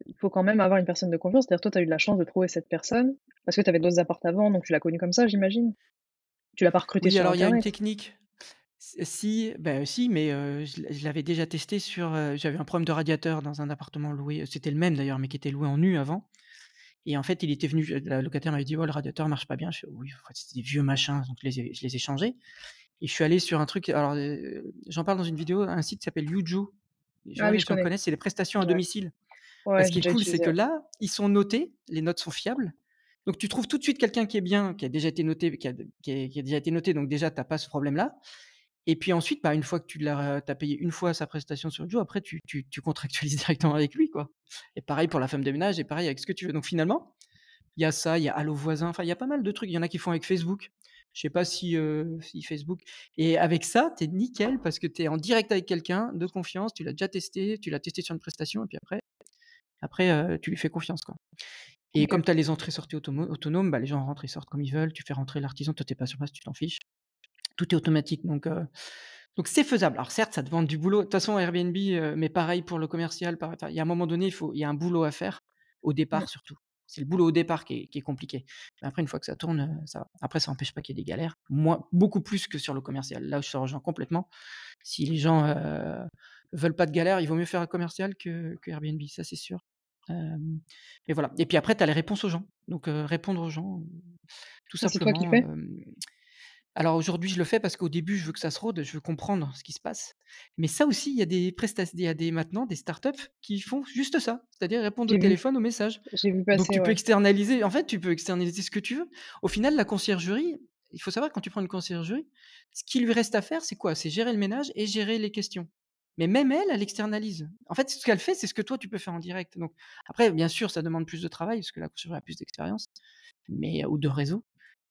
il faut quand même avoir une personne de confiance. C'est-à-dire toi, tu as eu de la chance de trouver cette personne parce que tu avais d'autres apparts avant, donc tu l'as connu comme ça, j'imagine? Tu l'as pas recruté Oui, sur alors il y a une internet? technique. Si, bah, si, mais je l'avais déjà testé sur, j'avais un problème de radiateur dans un appartement loué, c'était le même d'ailleurs, mais qui était loué en nu avant. Et en fait, il était venu, la locataire m'avait dit: «Oh, le radiateur marche pas bien». Je fais: «Oui», en fait, c'était des vieux machins, donc je les ai changés. Et je suis allé sur un truc, alors, j'en parle dans une vidéo, un site qui s'appelle Yuju. Je sais Ah pas oui, je si tu en connais. connais, c'est les prestations à Ouais. domicile. Bah, Ouais, ce j'ai qui est déjà cool, c'est utilisé, que ouais. là, ils sont notés, les notes sont fiables. Donc tu trouves tout de suite quelqu'un qui est bien, qui a déjà été noté, qui a déjà été noté, donc déjà tu as pas ce problème-là. Et puis ensuite, bah, une fois que tu as payé une fois sa prestation sur Joe, après tu contractualises directement avec lui, quoi. Et pareil pour la femme de ménage et pareil avec ce que tu veux. Donc finalement, il y a ça, il y a Allo Voisin, enfin il y a pas mal de trucs. Il y en a qui font avec Facebook. Je sais pas si Facebook, et avec ça, tu es nickel parce que tu es en direct avec quelqu'un de confiance, tu l'as déjà testé, tu l'as testé sur une prestation et puis après, tu lui fais confiance, quoi. Et OK. comme tu as les entrées-sorties autonomes, bah, les gens rentrent et sortent comme ils veulent, tu fais rentrer l'artisan, toi tu es pas sur place, tu t'en fiches. Tout est automatique, donc c'est faisable. Alors certes, ça demande du boulot. De toute façon Airbnb, mais pareil pour le commercial, enfin, il y a un moment donné, il y a un boulot à faire, au Mmh. départ surtout. C'est le boulot au départ qui est compliqué. Mais après une fois que ça tourne, ça va. Après ça empêche pas qu'il y ait des galères. Moi, beaucoup plus que sur le commercial. Là où je te rejoins complètement. Si les gens, veulent pas de galère, il vaut mieux faire un commercial que Airbnb, ça c'est sûr. Hem, et voilà. Et puis après tu as les réponses aux gens. Donc répondre aux gens, tout Ça, c'est toi qui simplement, fais? alors aujourd'hui, je le fais parce qu'au début, je veux que ça se rôde, je veux comprendre ce qui se passe. Mais ça aussi, il y a des maintenant des startups qui font juste ça, c'est-à-dire répondre au J'ai vu, téléphone, aux messages. j'ai vu Donc passer, tu peux ouais. externaliser, en fait, tu peux externaliser ce que tu veux. Au final, la conciergerie, il faut savoir quand tu prends une conciergerie, ce qui lui reste à faire, c'est quoi? C'est gérer le ménage et gérer les questions. Mais même elle, elle externalise. En fait, ce qu'elle fait, c'est ce que toi tu peux faire en direct. Donc après, bien sûr, ça demande plus de travail parce que la conciergerie a plus d'expérience, mais ou de réseau.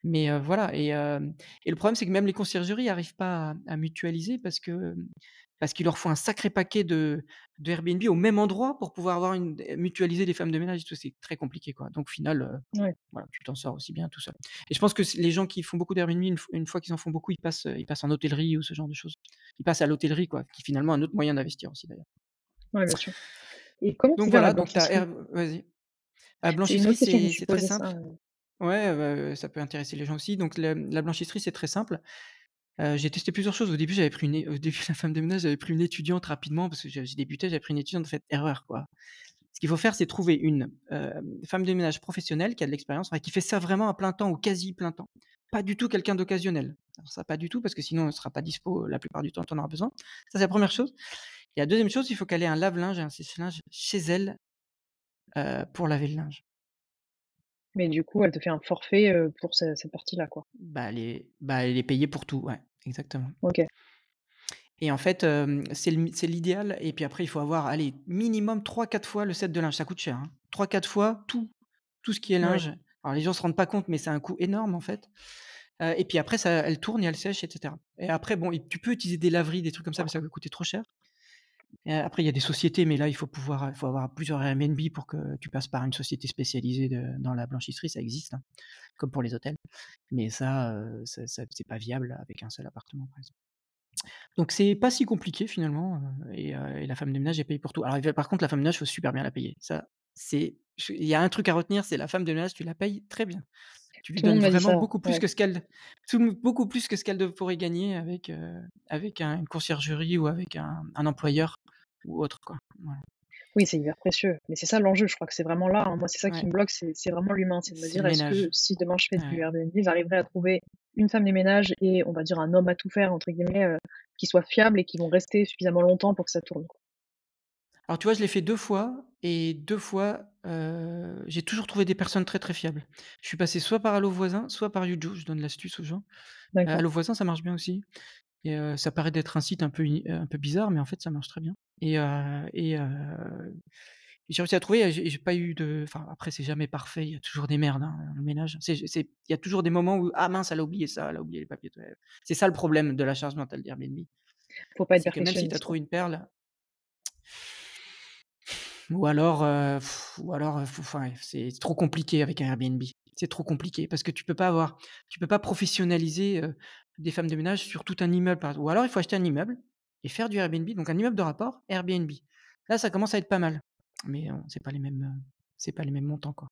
Mais voilà et le problème, c'est que même les conciergeries arrivent pas à mutualiser parce qu'il leur faut un sacré paquet de Airbnb au même endroit pour pouvoir avoir mutualiser les femmes de ménage et tout, c'est très compliqué, quoi. Donc au final, Ouais. voilà, tu t'en sors aussi bien tout seul et je pense que les gens qui font beaucoup d'Airbnb, une fois qu'ils en font beaucoup, ils passent en hôtellerie ou ce genre de choses. Ils passent à l'hôtellerie, quoi, qui est finalement un autre moyen d'investir aussi, d'ailleurs. Ouais, bien sûr. Et comment tu Donc gères la voilà, donc tu as blanchisserie? vas-y. La C'est une blanchisserie, autre question, je me suis c'est très posé ça, simple. Ouais, ça peut intéresser les gens aussi. Donc la blanchisserie, c'est très simple. J'ai testé plusieurs choses. Au début, la femme de ménage, j'avais pris une étudiante rapidement parce que j'ai débuté, j'avais pris une étudiante, en fait, erreur, quoi. Ce qu'il faut faire, c'est trouver une, femme de ménage professionnelle qui a de l'expérience, enfin qui fait ça vraiment à plein temps ou quasi plein temps. Pas du tout quelqu'un d'occasionnel. Alors ça, pas du tout, parce que sinon elle sera pas dispo la plupart du temps, tu en auras besoin. Ça, c'est la première chose et la deuxième chose, il faut qu'elle ait un lave-linge et un sèche-linge chez elle, pour laver le linge. mais du coup, elle te fait un forfait, pour cette partie-là, quoi? Elle est payée pour tout, ouais, exactement. OK. Et en fait, c'est l'idéal et puis après il faut avoir, allez, minimum 3 4 fois le set de linge. Ça coûte cher, hein. 3-4 fois tout ce qui est Ouais. linge. Alors les gens se rendent pas compte, mais c'est un coût énorme en fait. Et puis après ça elle tourne et elle sèche et cetera. Et après bon, tu peux utiliser des laveries, des trucs comme ça, mais ça va coûter trop cher. Et après il y a des sociétés, mais là il faut avoir plusieurs Airbnb pour que tu passes par une société spécialisée dans la blanchisserie, ça existe, hein, comme pour les hôtels. Mais ça c'est pas viable avec un seul appartement par exemple. Donc c'est pas si compliqué finalement, et la femme de ménage, elle paye pour tout. Alors par contre la femme de ménage, faut super bien la payer. Ça, il y a un truc à retenir, c'est la femme de ménage, tu la payes très bien. Tu lui Tout le monde donnes m'a dit vraiment ça, beaucoup plus ouais. que ce qu'elle beaucoup plus que ce qu'elle pourrait gagner avec une conciergerie ou avec un employeur ou autre quoi. Voilà. Oui, c'est hyper précieux, mais c'est ça l'enjeu, je crois que c'est vraiment là, hein. Moi, c'est ça qui Ouais, me bloque, c'est vraiment l'humain. C'est de me c'est dire: le «Est-ce que ménage. si demain je fais du Ouais. Airbnb, j'arriverai à trouver une femme de ménage et on va dire un homme à tout faire» entre guillemets, qui soit fiable et qui vont rester suffisamment longtemps pour que ça tourne, quoi? Alors tu vois, je l'ai fait 2 fois et 2 fois, j'ai toujours trouvé des personnes très, très fiables. Je suis passé soit par Allo Voisin, soit par Yujo, je donne l'astuce aux gens. D'accord. Allo Voisin, ça marche bien aussi et ça paraît d'être un site un peu bizarre, mais en fait, ça marche très bien j'ai réussi à trouver, j'ai pas eu de enfin, après, c'est jamais parfait, il y a toujours des merdes, hein, dans le ménage. Il y a toujours des moments où: «Ah mince, elle a oublié ça, elle a oublié les papiers toilettes». C'est ça le problème de la charge mentale d'Airbnb. Faut pas être C'est que même si tu as perfectionniste, quoi. trouvé une perle ou alors, faut enfin, c'est trop compliqué avec un Airbnb. C'est trop compliqué parce que tu peux pas professionnaliser, des femmes de ménage sur tout un immeuble, par exemple. Ou alors il faut acheter un immeuble et faire du Airbnb, donc un immeuble de rapport, Airbnb. Là, ça commence à être pas mal, mais c'est pas les mêmes montants, quoi.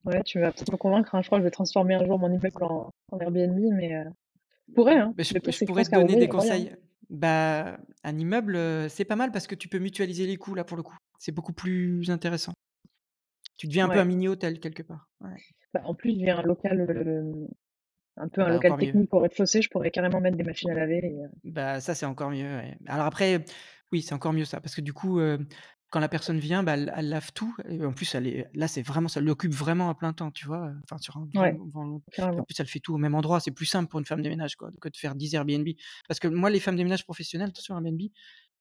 Ouais, tu vas peut-être me convaincre, hein. Je crois que je vais transformer un jour mon immeuble en Airbnb, mais je pourrais, hein. Beh, Le pire, je c'est que je pourrais pense te qu'à donner Roubaix, il y des a moyen, hein. conseils. Bah, un immeuble, c'est pas mal parce que tu peux mutualiser les coûts, là, pour le coup. C'est beaucoup plus intéressant. Tu deviens un peu un Ouais. mini hôtel quelque part. Ouais. Bah, en plus, j'ai un local, un peu Ah un bah, local encore mieux. technique au rez-de-chaussée, je pourrais carrément mettre des machines à laver et Bah, ça, c'est encore mieux, ouais. Alors après, oui, c'est encore mieux ça, parce que du coup, quand la personne vient, bah, elle lave tout et en plus, elle est là, c'est vraiment ça l'occupe vraiment à plein temps, tu vois? Enfin, sur un ouais, grand long puis en carrément. plus, elle fait tout au même endroit. C'est plus simple pour une femme de ménage, quoi, que de faire 10 Airbnb. Parce que moi, les femmes de ménage professionnelles, sur Airbnb,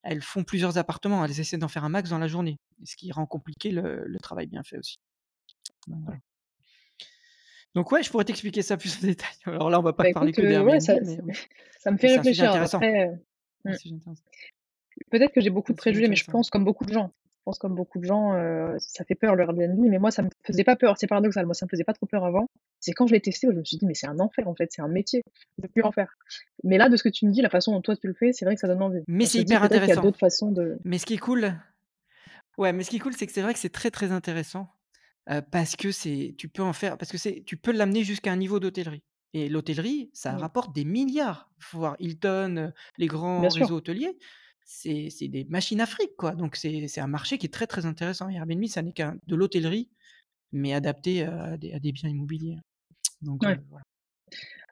elles font plusieurs appartements. Elles essaient d'en faire un max dans la journée et ce qui rend compliqué le travail bien fait aussi. Donc voilà. Ouais. Donc ouais, je pourrais t'expliquer ça plus en détail. Alors là, on va pas Bah, parler écoute, que ouais, d'Airbnb, ça mais oui. ça me Mais fait c'est un sujet réfléchir. intéressant. Après, Un mmh, sujet intéressant. peut-être que j'ai beaucoup C'est un de sujet préjugés, mais je intéressant. pense comme beaucoup de gens. Je pense comme beaucoup de gens, ça fait peur le Airbnb, mais moi ça me faisait pas peur. C'est paradoxal, moi ça me faisait pas trop peur avant. C'est quand je l'ai testé où je me suis dit: «Mais c'est un enfer en fait, c'est un métier, je peux plus en faire». Mais là, de ce que tu me dis, la façon dont toi tu le fais, c'est vrai que ça donne envie. Mais On c'est se dit hyper peut-être qu'il y a intéressant. d'autres façons de Mais ce qui est cool mais ce qui est cool, c'est que c'est vrai que c'est très, très intéressant, parce que tu peux en faire parce que tu peux l'amener jusqu'à un niveau d'hôtellerie et l'hôtellerie, ça mmh, rapporte des milliards. Faut voir Hilton, les bien grands sûr, réseaux hôteliers, c'est des machines à fric, quoi. Donc c'est un marché qui est très, très intéressant et Airbnb, ça n'est qu'un de l'hôtellerie, mais adapté, à des biens immobiliers. Donc ouais. voilà.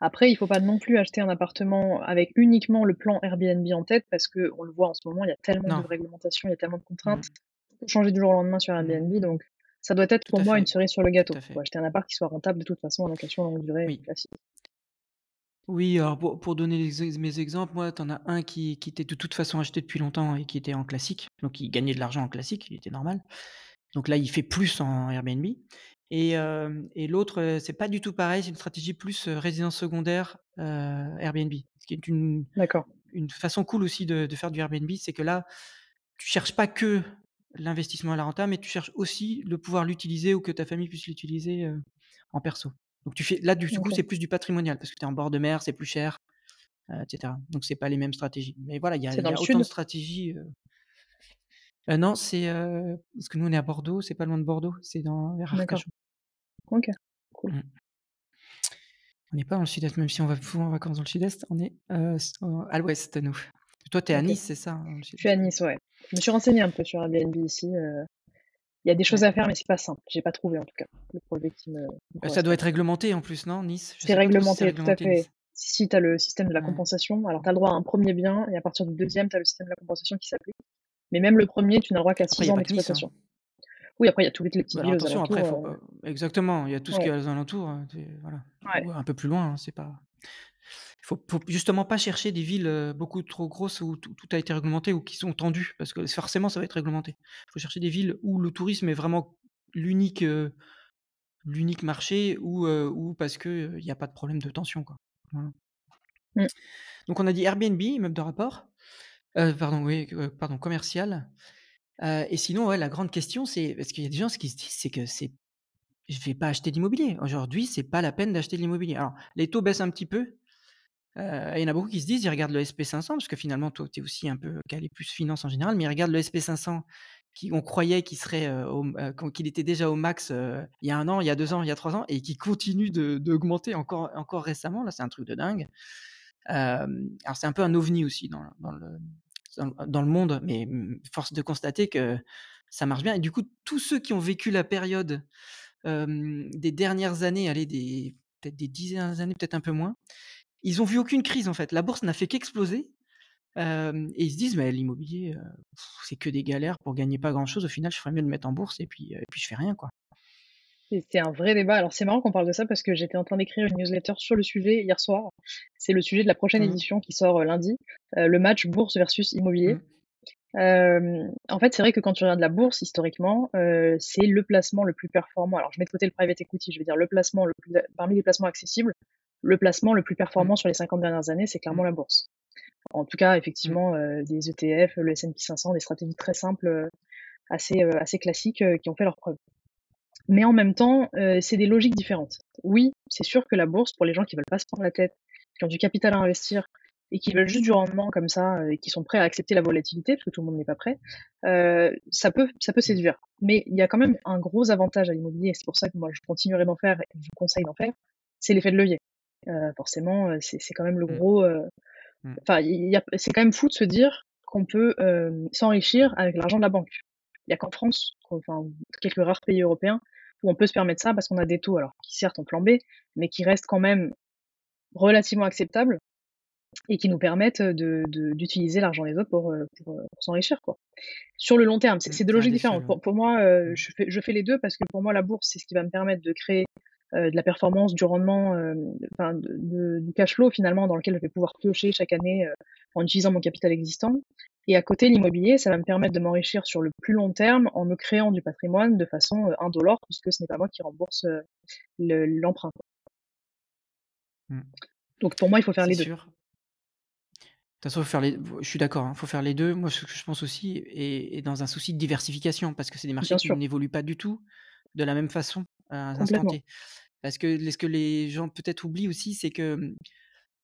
Après, il faut pas non plus acheter un appartement avec uniquement le plan Airbnb en tête parce qu'on le voit en ce moment, il y a tellement de Non. réglementations, il y a tellement de contraintes. Mmh. Tout peut changer du jour au lendemain sur Mmh. Airbnb, donc ça doit être Tout pour à moi une fait, cerise sur le tout gâteau. à Faut fait. acheter un appart qui soit rentable de toute façon en location longue durée, Oui. classique. Oui, alors pour donner mes exemples, moi, tu en as un qui était de toute façon acheté depuis longtemps et qui était en classique, donc il gagnait de l'argent en classique, il était normal. Donc là, il fait plus en Airbnb et l'autre, c'est pas du tout pareil, c'est une stratégie plus, résidence secondaire, Airbnb. Ce qui est D'accord. une façon cool aussi de faire du Airbnb, c'est que là, tu cherches pas que l'investissement à la renta, mais tu cherches aussi de pouvoir l'utiliser ou que ta famille puisse l'utiliser, en perso. Donc tu fais là, du coup, OK. c'est plus du patrimonial parce que tu es en bord de mer, c'est plus cher, et cetera. Donc c'est pas les mêmes stratégies. Mais voilà, C'est il dans y le a autant de sud? stratégies, non, c'est, parce que nous, on est à Bordeaux, c'est pas loin de Bordeaux, c'est dans vers D'accord. Arcachon. OK. Cool. Mmh. On n'est pas dans le sud-est, même si on va souvent en vacances dans le sud-est, on est, à l'ouest, nous. Toi, tu es à OK. Nice, c'est ça, hein, dans le Je suis à sud-est, ouais. Nice, ouais. Je me suis renseignée un peu sur Airbnb ici, il y a des choses Ouais. à faire, mais c'est pas simple. J'ai pas trouvé en tout cas, le projet qui me Ça doit correspond. être réglementé en plus, non, Nice? Je C'est sais pas trop si c'est réglementé, tout à réglementé, fait. Nice. Si, tu as le système de la Ouais. compensation. Alors, tu as le droit à un premier bien et à partir du deuxième, tu as le système de la compensation qui s'applique. Mais même le premier, tu n'as le droit qu'à Après, il 6 y a ans pas que Nice, hein. d'exploitation. Oui, après, il y a toutes les petites Bah, alors villes aux attention, après, alentours, faut pas exactement, il y a tout ce qu'il ouais, y a aux alentours, c'est voilà, ouais, ou un peu plus loin, hein, c'est pas faut justement pas chercher des villes, beaucoup trop grosses où tout a été réglementé ou qui sont tendues parce que forcément ça va être réglementé. Il faut chercher des villes où le tourisme est vraiment l'unique, l'unique marché ou parce que, il y a pas de problème de tension, quoi. Voilà. mmh, Donc on a dit Airbnb, immeuble de rapport, pardon, oui, pardon, commercial, et sinon, ouais, la grande question, c'est parce qu'il y a des gens, ce qu'ils se disent, c'est que c'est je vais pas acheter d'immobilier. Aujourd'hui, c'est pas la peine d'acheter de l'immobilier. Alors, les taux baissent un petit peu, il y en a beaucoup qui se disent, ils regardent le SP 500 parce que finalement, toi, tu es aussi un peu calé plus finance en général, mais ils regardent le SP 500 qui on croyait qu'il serait, qu'il était déjà au max, il y a 1 an, il y a 2 ans, il y a 3 ans et qui continue d'augmenter encore récemment. Là, c'est un truc de dingue. Alors c'est un peu un ovni aussi dans le monde, mais force de constater que ça marche bien et du coup, tous ceux qui ont vécu la période, des dernières années, allez, peut-être des 10 dernières années, peut-être un peu moins, ils ont vu aucune crise en fait. La bourse n'a fait qu'exploser, et ils se disent: «Mais l'immobilier, c'est que des galères pour gagner pas grand chose. Au final, je ferais mieux de me mettre en bourse et puis je fais rien, quoi». c'est un vrai débat. Alors, c'est marrant qu'on parle de ça parce que j'étais en train d'écrire une newsletter sur le sujet hier soir. C'est le sujet de la prochaine Mmh. édition qui sort, lundi, le match bourse versus immobilier. Mmh. En fait, c'est vrai que quand tu regardes la bourse historiquement, c'est le placement le plus performant. Alors je mets de côté le private equity, je veux dire le placement le plus parmi les placements accessibles, le placement le plus Mmh. performant sur les 50 dernières années, c'est Mmh. clairement la bourse. En tout cas, Mmh. effectivement, des ETF, le S&P 500, des stratégies très simples, assez classiques, qui ont fait leurs preuves. Mais en même temps, c'est des logiques différentes. Oui, c'est sûr que la bourse, pour les gens qui veulent pas se prendre la tête, qui ont du capital à investir et qui veulent juste du rendement comme ça, et qui sont prêts à accepter la volatilité, parce que tout le monde n'est pas prêt, ça peut Mmh. séduire. Mais il y a quand même un gros avantage à l'immobilier et c'est pour ça que moi je continuerai d'en faire et je vous conseille d'en faire, c'est l'effet de levier. Forcément, c'est quand même le Mmh. gros, Mmh. enfin il y a c'est quand même fou de se dire qu'on peut, s'enrichir avec l'argent de la banque. Il y a qu'en France, enfin quelques rares pays européens où on peut se permettre ça parce qu'on a des taux alors qui certes ont flambé, mais qui restent quand même relativement acceptables et qui nous permettent, d'utiliser l'argent des autres pour s'enrichir, quoi. Sur le long terme, c'est Mmh. c'est deux Un logiques des seuls, différentes. ouais. Pour moi, Mmh. je fais les 2 parce que pour moi la bourse, c'est ce qui va me permettre de créer, de la performance, du rendement, enfin du cash flow finalement dans lequel je vais pouvoir piocher chaque année, en utilisant mon capital existant et à côté l'immobilier, ça va me permettre de m'enrichir sur le plus long terme en me créant du patrimoine de façon, indolore puisque ce n'est pas moi qui rembourse, l'emprunt. Mmh. Donc pour moi, il faut faire C'est les 2. sûr. De toute façon, faut faire les je suis d'accord, hein, faut faire les 2. Moi, ce que je pense aussi et dans un souci de diversification parce que c'est des marchés Bien qui sûr, n'évoluent pas du tout de la même façon à un instant complètement. T. Parce que ce que les gens peut-être oublient aussi, c'est que,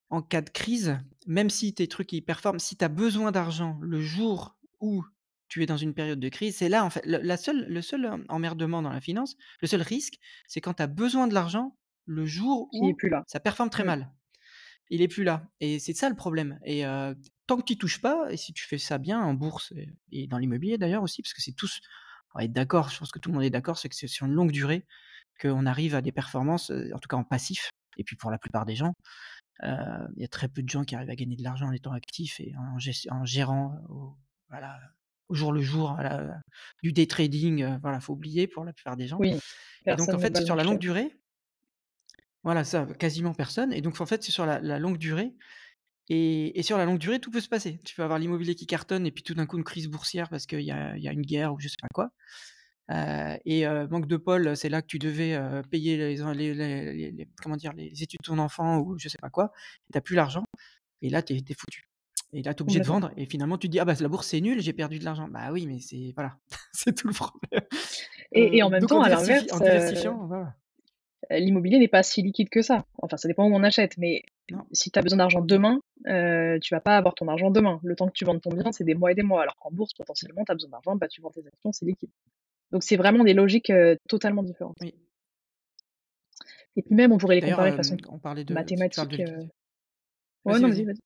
en cas de crise, même si tes trucs ils performent, si tu as besoin d'argent le jour où tu es dans une période de crise, c'est là en fait le seul emmerdement dans la finance, le seul risque, c'est quand tu as besoin de l'argent le jour Qui est où plus là. ça performe très Mmh. mal. Il est plus là et c'est ça le problème et tant que tu y touches pas et si tu fais ça bien en bourse et dans l'immobilier d'ailleurs aussi, parce que c'est tous on va être d'accord, je pense que tout le monde est d'accord, c'est que c'est sur une longue durée qu'on arrive à des performances, en tout cas en passif et puis pour la plupart des gens, il y a très peu de gens qui arrivent à gagner de l'argent en étant actifs et en gérant, voilà, au jour le jour, voilà, du day trading, voilà, faut oublier pour la plupart des gens Oui, et donc en personne ne fait, bat c'est le sur la marché. longue durée voilà ça, quasiment personne et donc en fait, c'est sur la longue durée et sur la longue durée, tout peut se passer. Tu peux avoir l'immobilier qui cartonne et puis tout d'un coup une crise boursière parce qu'il y a une guerre ou je sais pas quoi Manque de bol, c'est là que tu devais, payer les comment dire? Les études de ton enfant ou je sais pas quoi, et tu as plus l'argent et là, tu es foutu et là, tu es obligé de complètement. vendre et finalement, tu te dis: «Ah bah, la bourse, c'est nul, j'ai perdu de l'argent». Bah oui, mais c'est voilà, c'est tout le problème. Et en même Donc temps, à l'inverse, en diversifiant, voilà. l'immobilier n'est pas si liquide que ça. Enfin, ça dépend où on achète, mais Non, si tu as besoin d'argent demain, tu vas pas avoir ton argent demain. Le temps que tu vendes ton bien, c'est des mois et des mois, alors qu'en bourse, potentiellement, tu as besoin d'argent, bah, tu vends tes actions, c'est liquide. Donc c'est vraiment des logiques, totalement différentes. oui. Et puis même, on pourrait les D'ailleurs, comparer de façon on parlait de si tu parles de mathématique, liquidité. ouais, Vas-y, non, vas-y, vas-y. vas-y.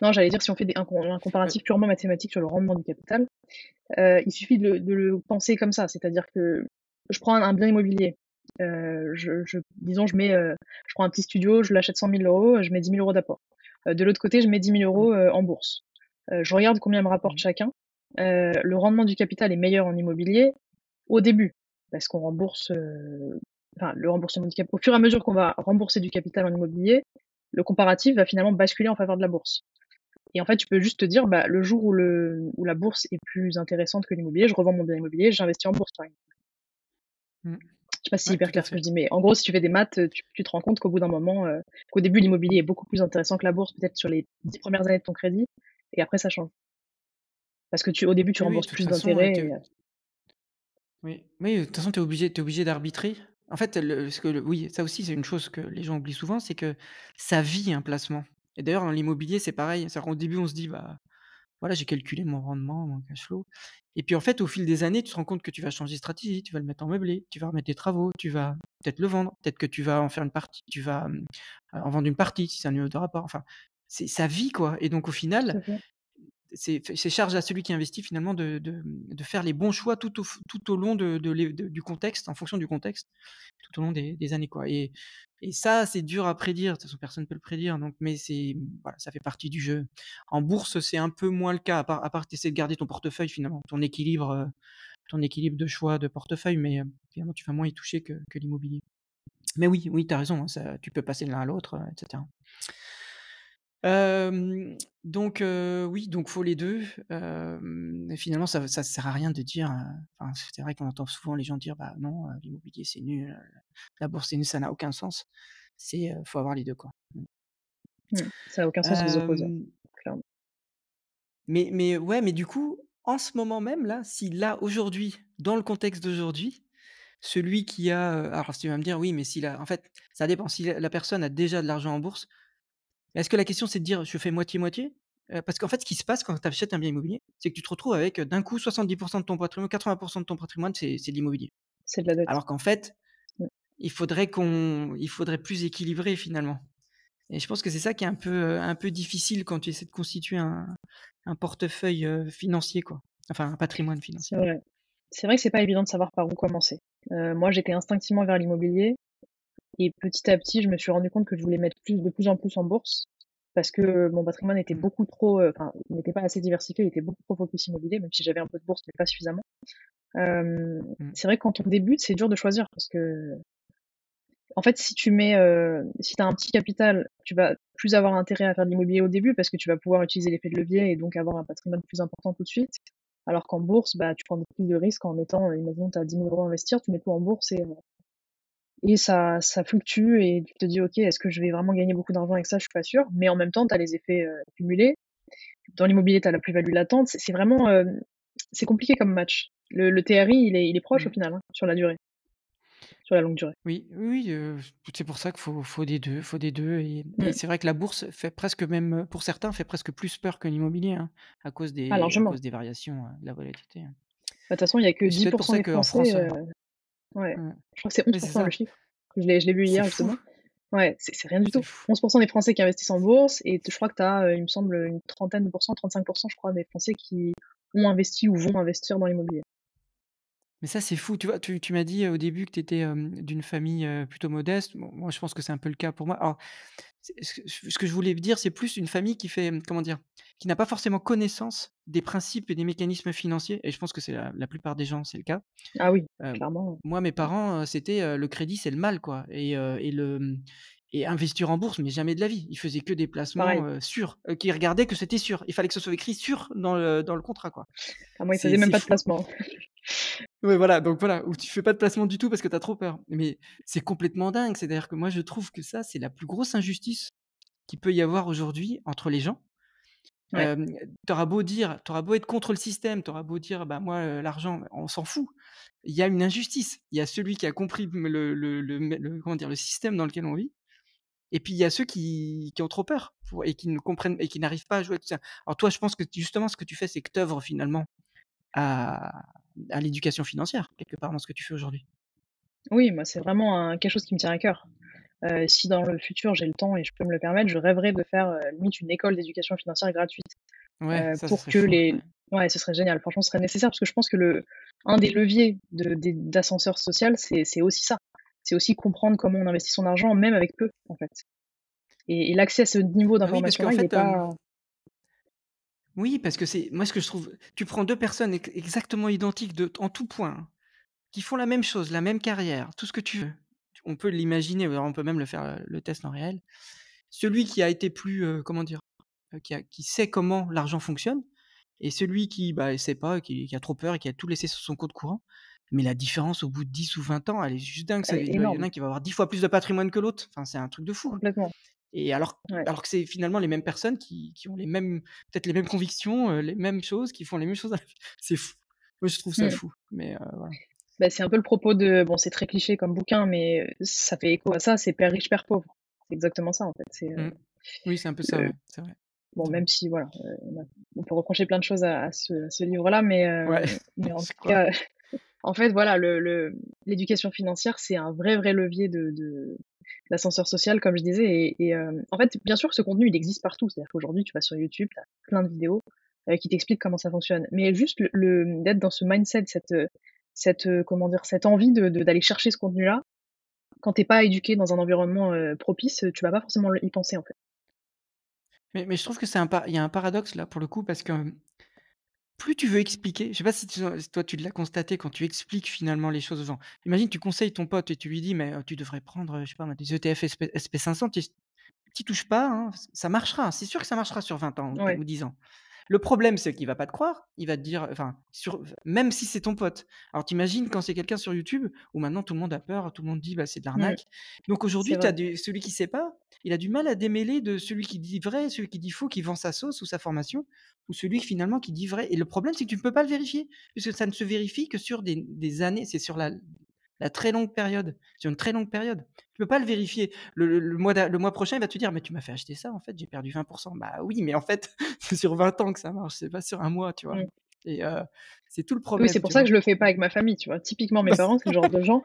Non, j'allais dire si on fait un Heu, comparatif purement mathématique sur le rendement du capital, il suffit de le penser comme ça. C'est-à-dire que je prends un bien immobilier, disons je prends un petit studio, je l'achète 100 000 €, je mets 10 000 € d'apport. De l'autre côté, je mets 10 000 € mmh, en bourse. Je regarde combien me rapporte mmh, chacun. Le rendement du capital est meilleur en immobilier au début, parce qu'on rembourse, enfin le remboursement du cap au fur et à mesure qu'on va rembourser du capital en immobilier, le comparatif va finalement basculer en faveur de la bourse. Et en fait, tu peux juste te dire, bah, le jour où la bourse est plus intéressante que l'immobilier, je revends mon bien immobilier, j'investis en bourse, par exemple. mmh. Je sais pas si c'est Ouais, hyper tout à clair ce que fait. je dis, mais en gros, si tu fais des maths, tu te rends compte qu'au bout d'un moment, qu'au début, l'immobilier est beaucoup plus intéressant que la bourse, peut-être sur les 10 premières années de ton crédit, et après ça change. Parce que au début, tu Oui, oui, de rembourses toute plus façon, d'intérêts tu et oui, oui, de toute façon, tu es obligé d'arbitrer. En fait, oui, ça aussi, c'est une chose que les gens oublient souvent, c'est que ça vit un placement et d'ailleurs, dans l'immobilier, c'est pareil. C'est-à-dire qu'au début, on se dit: «Bah, voilà, j'ai calculé mon rendement, mon cash flow» et puis, en fait, au fil des années, tu te rends compte que tu vas changer de stratégie, tu vas le mettre en meublé, tu vas remettre des travaux, tu vas peut-être le vendre, peut-être que tu vas en faire une partie, tu vas, en vendre une partie si c'est un immeuble de rapport. Enfin, c'est ça vit, quoi et donc au tout final, à fait. c'est charge à celui qui investit finalement de faire les bons choix tout au long du contexte, en fonction du contexte, tout au long des années, quoi et ça, c'est dur à prédire. De toute façon, personne ne peut le prédire donc mais voilà, ça fait partie du jeu. En bourse, c'est un peu moins le cas, à part que tu essaies de garder ton portefeuille finalement, ton équilibre de choix de portefeuille mais finalement, tu vas moins y toucher que l'immobilier. Mais oui, oui, tu as raison, hein, ça tu peux passer de l'un à l'autre, et cetera. Donc oui, donc faut les 2. Et finalement ça sert à rien de dire, enfin, c'est vrai qu'on entend souvent les gens dire: «Bah non, l'immobilier c'est nul, la bourse c'est nul», ça n'a aucun sens. Faut avoir les 2 quoi. Mmh. Ça a aucun sens de les opposer, Hem, clairement. mais ouais, mais du coup, en ce moment même là, si là, aujourd'hui, dans le contexte d'aujourd'hui, celui qui a, alors si tu vas me dire: «Oui, mais s'il a» en fait, ça dépend. Si la personne a déjà de l'argent en bourse. Est-ce que la question, c'est de dire: «Je fais moitié-moitié»? Parce qu'en fait, ce qui se passe quand tu achètes un bien immobilier, c'est que tu te retrouves avec, d'un coup 70 de ton patrimoine, 80 de ton patrimoine, c'est de l'immobilier. C'est de la dette. Alors qu'en fait, Mmh. il faudrait plus équilibrer finalement et je pense que c'est ça qui est un peu difficile quand tu essaies de constituer un portefeuille, financier quoi, enfin un patrimoine C'est financier. vrai. C'est vrai que c'est pas évident de savoir par où commencer. Moi, j'étais instinctivement vers l'immobilier. Et petit à petit, je me suis rendu compte que je voulais mettre de plus en plus en bourse parce que mon patrimoine était Mmh, beaucoup trop, enfin, il n'était pas assez diversifié, il était beaucoup trop focus immobilier, même si j'avais un peu de bourse, mais pas suffisamment. mmh, C'est vrai que quand on débute, c'est dur de choisir parce que, en fait, si tu as un petit capital, tu vas plus avoir intérêt à faire de l'immobilier au début parce que tu vas pouvoir utiliser l'effet de levier et donc avoir un patrimoine plus important tout de suite. Alors qu'en bourse, bah, tu prends plus de risques en mettant, imaginons tu as 10 000 € à investir, tu mets tout en bourse et ça fluctue et tu te dis: «OK, est-ce que je vais vraiment gagner beaucoup d'argent avec ça?» Je suis pas sûre, mais en même temps, tu as les effets, cumulés. Dans l'immobilier, tu as la plus-value latente. C'est vraiment, c'est compliqué comme match. Le TRI, il est proche au mmh. final, hein, sur la durée, sur la longue durée. Oui, oui, oui, c'est pour ça qu'il faut des 2, faut des 2. Et Mmh. c'est vrai que la bourse fait presque même, pour certains, fait presque plus peur que l'immobilier, hein, Ah à largement. cause des variations, de la volatilité, hein. Bah, de toute façon, il y a que Et c'est 10 peut-être pour ça des qu'en Français, France, ouais, ouais, je crois que c'est oui, c'est 11 le ça, chiffre. Je l'ai vu c'est hier fou, justement. Ouais, c'est rien du c'est tout. fou. 11 des Français qui investissent en bourse et je crois que tu as, il me semble, une trentaine de pourcents, 35 je crois, des Français qui ont investi ou vont investir dans l'immobilier. Mais ça, c'est fou, tu vois? Tu m'as dit, au début que tu étais, d'une famille, plutôt modeste. Bon, moi, je pense que c'est un peu le cas pour moi. Alors, ce que je voulais dire, c'est plus une famille qui fait, comment dire? Qui n'a pas forcément connaissance des principes et des mécanismes financiers et je pense que c'est la plupart des gens, c'est le cas. Ah oui, Heu, clairement. Moi, mes parents, c'était, le crédit, c'est le mal, quoi et investir en bourse, mais jamais de la vie. Ils faisaient que des Pareil. placements, sûrs, qu'ils regardaient que c'était sûr. Il fallait que ce soit écrit sûr dans le contrat, quoi. Ah moi, ils faisaient même C'est pas de fou. placement. Ouais, voilà, donc voilà, où tu fais pas de placement du tout parce que tu as trop peur. Mais c'est complètement dingue, c'est-à-dire que moi je trouve que ça, c'est la plus grosse injustice qu'il peut y avoir aujourd'hui entre les gens. Ouais, Hem, tu beau être contre le système, tu auras beau dire: «Bah, moi, l'argent, on s'en fout». Il y a une injustice. Il y a celui qui a compris le comment dire? Le système dans lequel on vit et puis il y a ceux qui ont trop peur pour et qui ne comprennent et qui n'arrivent pas à jouer avec tout ça. Alors toi, je pense que justement ce que tu fais, c'est que tu œuvres finalement à l'éducation financière, quelque part dans ce que tu fais aujourd'hui? oui, moi, c'est vraiment quelque chose qui me tient à cœur. Si dans le futur j'ai le temps et je peux me le permettre, je rêverais de faire, limite une école d'éducation financière gratuite, Ouais, ça, ce pour serait que fou, les ouais. ouais, ce serait génial. Franchement, ce serait nécessaire parce que je pense que le un des leviers d'ascenseur social, c'est aussi ça. C'est aussi comprendre comment on investit son argent, même avec peu, en fait. Et l'accès à ce niveau Bah, oui, parce qu'en d'information-là, il est fait, pas oui, parce que c'est moi ce que je trouve tu prends 2 personnes exactement identiques en tout point, hein, qui font la même chose, la même carrière, tout ce que tu veux. On peut l'imaginer, alors on peut même le faire, le test en réel. Celui qui a été plus, comment dire? Qui sait comment l'argent fonctionne et celui qui, bah, sait pas, qui a trop peur et qui a tout laissé sur son compte courant. Mais la différence au bout de 10 ou 20 ans, elle est juste dingue. elle est Il y en a énorme, un qui va avoir 10 fois plus de patrimoine que l'autre. Enfin, c'est un truc de fou. complètement. Et Ouais. alors que c'est finalement les mêmes personnes qui ont les mêmes peut-être les mêmes convictions, les mêmes choses, qui font les mêmes choses. C'est fou. Moi, je trouve ça Mmh. fou, mais voilà. Bah, c'est un peu le propos de bon, c'est très cliché comme bouquin, mais ça fait écho à ça, c'est «Père riche, père pauvre». C'est exactement ça, en fait. C'est, Mmh. Oui, c'est un peu ça, le ouais, c'est vrai. bon, C'est vrai. même si voilà, on peut reprocher plein de choses à ce livre-là, Ouais, mais en je tout crois. cas, en fait, voilà, l'éducation financière, c'est un vrai levier de d'ascenseur social, comme je disais en fait, bien sûr, ce contenu, il existe partout. C'est-à-dire qu'aujourd'hui, tu vas sur YouTube, tu as plein de vidéos, qui t'expliquent comment ça fonctionne. Mais juste d'être dans ce mindset, comment dire? Cette envie d'aller chercher ce contenu-là, quand tu es pas éduqué dans un environnement, propice, tu vas pas forcément y penser, en fait. Mais je trouve que c'est un il y a un paradoxe là, pour le coup, parce que plus tu veux expliquer, je sais pas si toi tu l'as constaté quand tu expliques finalement les choses aux gens. Imagine, tu conseilles ton pote et tu lui dis: «Mais, tu devrais prendre, je sais pas moi, des ETF SP500, tu touches pas, hein, ça marchera, c'est sûr que ça marchera sur 20 ans Ouais, ou 10 ans». Le problème, c'est qu'il va pas te croire, il va te dire enfin, même si c'est ton pote. Alors tu quand c'est quelqu'un sur YouTube où maintenant tout le monde a peur, tout le monde dit: «Bah, c'est de mmh, l'arnaque». Donc c'est aujourd'hui, tu vrai. as celui qui sait pas, il a du mal à démêler de celui qui dit vrai, celui qui dit faux, qui vend sa sauce ou sa formation, ou celui finalement qui dit vrai et le problème, c'est que tu ne peux pas le vérifier, puisque ça ne se vérifie que sur des années, c'est sur la très longue période, sur une très longue période. Tu peux pas le vérifier. Le mois prochain, il va te dire: «Mais tu m'as fait acheter ça en fait, j'ai perdu 20. Bah oui, mais en fait, c'est sur 20 ans que ça marche, c'est pas sur un mois, tu vois? Mmh. Et c'est tout le Oui, c'est problème, pour tu ça que vois? je le fais pas avec ma famille, tu vois? Typiquement, mes parents, c'est le genre de gens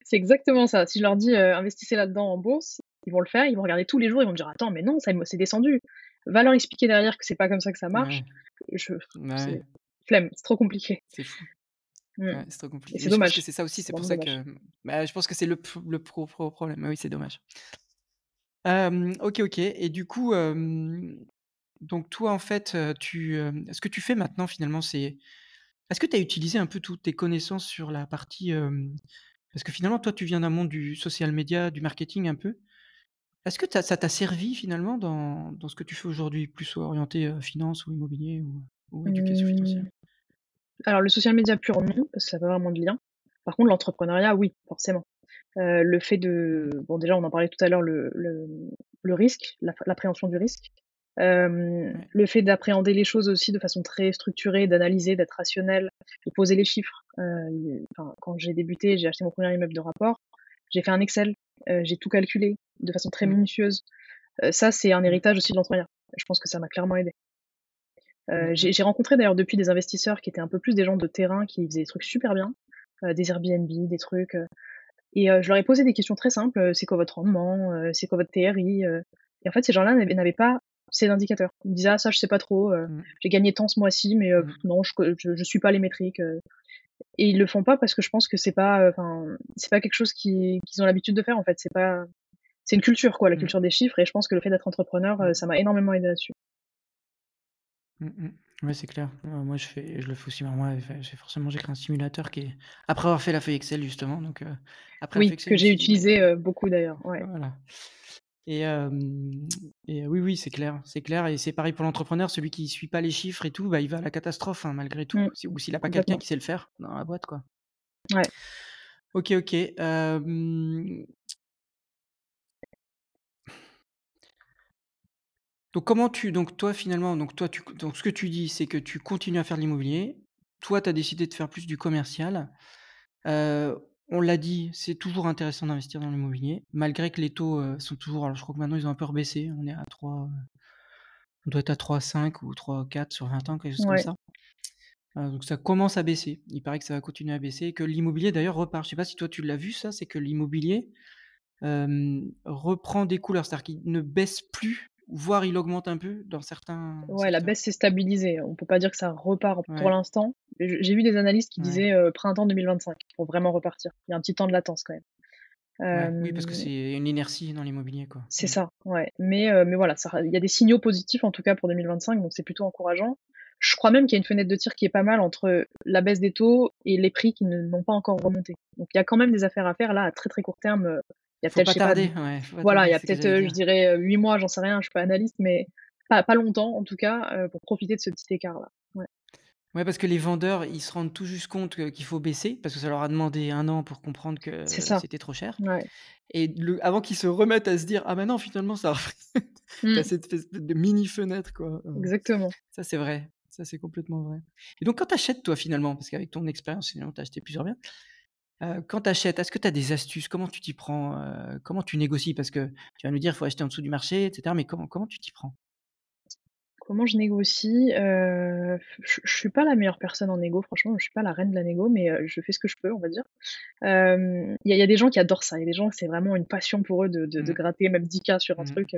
c'est exactement ça. Si je leur dis, «Investissez là-dedans en bourse», ils vont le faire, ils vont regarder tous les jours, ils vont me dire: «Attends, mais non, ça c'est descendu». Va leur expliquer derrière que c'est pas comme ça que ça marche. Ouais, Je ouais, c'est flemme, c'est trop compliqué. c'est fou. Mmh Ouais, c'est trop et compliqué. c'est Mais je pense que dommage. c'est ça aussi, C'est c'est pour vraiment ça que, dommage. bah, je pense que c'est le problème. Oui, c'est dommage. OK, OK et du coup, donc toi, en fait, ce que tu fais maintenant finalement, c'est est-ce que tu as utilisé un peu toutes tes connaissances sur la partie, parce que finalement, toi, tu viens d'un monde du social media, du marketing un peu. Est-ce que ça t'a servi finalement dans ce que tu fais aujourd'hui, plus orienté, finance ou immobilier ou éducation financière? Mmh, alors le social media pur, non, parce que ça a pas vraiment de lien. Par contre, l'entrepreneuriat, oui, forcément. Le fait de Mmh, bon, déjà, on en parlait tout à l'heure, le risque, l'appréhension du risque. ouais, Le fait d'appréhender les choses aussi de façon très structurée, d'analyser, d'être rationnel, de poser les chiffres. Enfin, quand j'ai débuté, j'ai acheté mon premier immeuble de rapport, j'ai fait un Excel, j'ai tout calculé de façon très mmh, minutieuse. Ça, c'est un mmh, héritage aussi de l'entrepreneuriat. Je pense que ça m'a clairement aidé. mmh mh. J'ai rencontré d'ailleurs depuis des investisseurs qui étaient un peu plus des gens de terrain qui faisaient des trucs super bien, des Airbnb, des trucs, je leur ai posé des questions très simples, «C'est quoi votre rendement? C'est quoi votre TRI?» Et en fait, ces gens-là n'avaient pas ces indicateurs. Ils me disaient: «Ah ça, je sais pas trop, Mmh, j'ai gagné tant ce mois-ci, mais mmh. non, je suis pas les métriques», et ils le font pas parce que je pense que c'est pas, enfin, c'est pas quelque chose qu'ils ont l'habitude de faire, en fait. C'est une culture, quoi, la Mmh. culture des chiffres et je pense que le fait d'être entrepreneur, Mmh. ça m'a énormément aidé là-dessus. Mmh mh. Ouais, c'est clair. Moi, je le fais aussi. Alors moi, j'ai créé un simulateur qui est après avoir fait la feuille Excel justement, donc après la feuille Oui, Excel, que je me j'ai suis dit: «Mais» utilisé, beaucoup d'ailleurs, ouais. voilà et oui, oui, c'est clair et c'est pareil pour l'entrepreneur, celui qui suit pas les chiffres et tout, bah, il va à la catastrophe, hein, malgré tout. Mmh, Si ou s'il a pas quelqu'un complètement. qui sait le faire dans la boîte, quoi. Ouais, OK, OK. Donc comment tu donc toi finalement, donc toi tu donc ce que tu dis, c'est que tu continues à faire de l'immobilier. Toi, tu as décidé de faire plus du commercial. Heu, on l'a dit, c'est toujours intéressant d'investir dans l'immobilier, malgré que les taux, sont toujours, alors je crois que maintenant ils ont un peu rebaissé. On est à 3, on doit être à 3,5 ou 3,4 sur 20 ans, quelque chose comme ouais. ça. Donc ça commence à baisser. Il paraît que ça va continuer à baisser et que l'immobilier d'ailleurs repart. Je sais pas si toi tu l'as vu ça? C'est que l'immobilier, reprend des couleurs. C'est-à-dire qu'il ne baisse plus, voire il augmente un peu dans certains Ouais, la secteurs. baisse s'est stabilisée. On peut pas dire que ça repart pour Ouais, l'instant. J'ai vu des analystes qui ouais, disaient, printemps 2025 pour vraiment repartir. Il y a un petit temps de latence quand même. ouais. Oui, parce que Hem, c'est une inertie dans l'immobilier, quoi. c'est ça, ouais. Mais voilà, ça il y a des signaux positifs en tout cas pour 2025, donc c'est plutôt encourageant. Je crois même qu'il y a une fenêtre de tir qui est pas mal entre la baisse des taux et les prix qui ne n'ont pas encore remonté. Donc il y a quand même des affaires à faire là à très, très court terme, il y a Faut peut-être, je pas sais pas, tarder, ouais, faut pas voilà, il tarder, y a c'est ce que peut-être, j'allais je dire. dirais, 8 mois, j'en sais rien, je suis pas analyste, mais pas longtemps en tout cas, pour profiter de ce petit écart là. Ouais, Ouais, parce que les vendeurs, ils se rendent tout juste compte qu'il faut baisser, parce que ça leur a demandé 1 an pour comprendre c'est que ça, c'était trop cher ouais. et avant qu'ils se remettent à se dire: «Ah bah non, finalement ça a repris». Tu Mmh, cette espèce de mini fenêtre, quoi, exactement. ça c'est vrai, ça c'est complètement vrai et donc quand tu achètes toi finalement, parce qu'avec ton expérience finalement tu as acheté plusieurs biens, quand tu achètes, est-ce que tu as des astuces? Comment tu t'y prends? Comment tu négocies? Parce que tu vas nous dire: «Il faut acheter en dessous du marché» et cetera, mais comment tu t'y prends? Comment je négocie? Je suis pas la meilleure personne en négo, franchement, je suis pas la reine de la négo, mais je fais ce que je peux, on va dire. Il y a des gens qui adorent ça. Il y a des gens, c'est vraiment une passion pour eux de Mmh. gratter même 10K sur un Mmh. truc,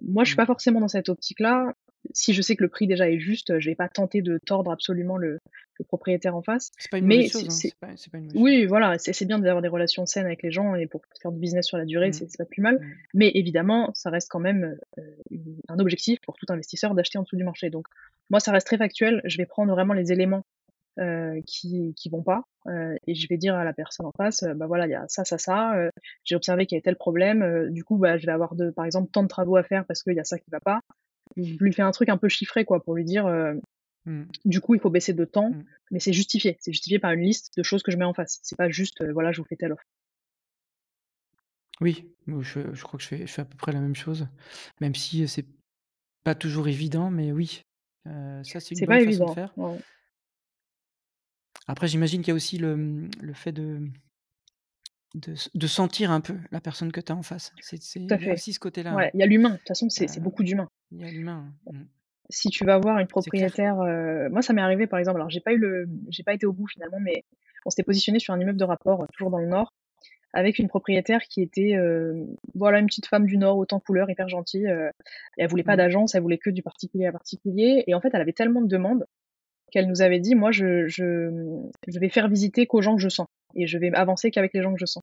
moi, je suis Mmh. pas forcément dans cette optique-là. Si je sais que le prix déjà est juste, je vais pas tenter de tordre absolument le propriétaire en face. C'est pas une mauvaise Mais chose, hein, c'est pas une mauvaise chose. oui, voilà, c'est bien d'avoir des relations saines avec les gens et pour faire du business sur la durée, Mmh. c'est pas plus mal. Mmh. Mais évidemment, ça reste quand même, une un objectif pour tout investisseur d'acheter en dessous du marché. Donc moi, ça reste très factuel. Je vais prendre vraiment les éléments, qui vont pas, et je vais dire à la personne en face, «Bah, voilà, il y a ça, ça, ça, j'ai observé qu'il y avait tel problème, du coup, bah, je vais avoir par exemple, tant de travaux à faire parce qu'il y a ça qui va pas». Je lui fais un truc un peu chiffré quoi pour lui dire, Mmh. du coup, il faut baisser de temps, Mmh. mais c'est justifié. C'est justifié par une liste de choses que je mets en face. C'est pas juste, voilà, je vous fais telle offre. Oui, moi je crois que je fais à peu près la même chose, même si, c'est pas toujours évident, mais oui, ça c'est une C'est pas bonne façon de évident, faire. ouais. Après j'imagine qu'il y a aussi le fait de sentir un peu la personne que tu as en face. Tout à Il y a fait. aussi ce côté-là, Ouais, hein. il y a l'humain. De toute façon, c'est Heu, beaucoup d'humain. il y a l'humain, hein. Mmh. Si tu vas voir une C'est clair. propriétaire, moi ça m'est arrivé par exemple, alors j'ai pas été au bout finalement, mais on s'était positionné sur un immeuble de rapport, toujours dans le nord, avec une propriétaire qui était, voilà, une petite femme du nord, haute en couleur, hyper gentille, et elle voulait pas Mmh. d'agence, elle voulait que du particulier à particulier et en fait, elle avait tellement de demandes qu'elle nous avait dit: «Moi je vais faire visiter qu'aux gens que je sens et je vais avancer qu'avec les gens que je sens».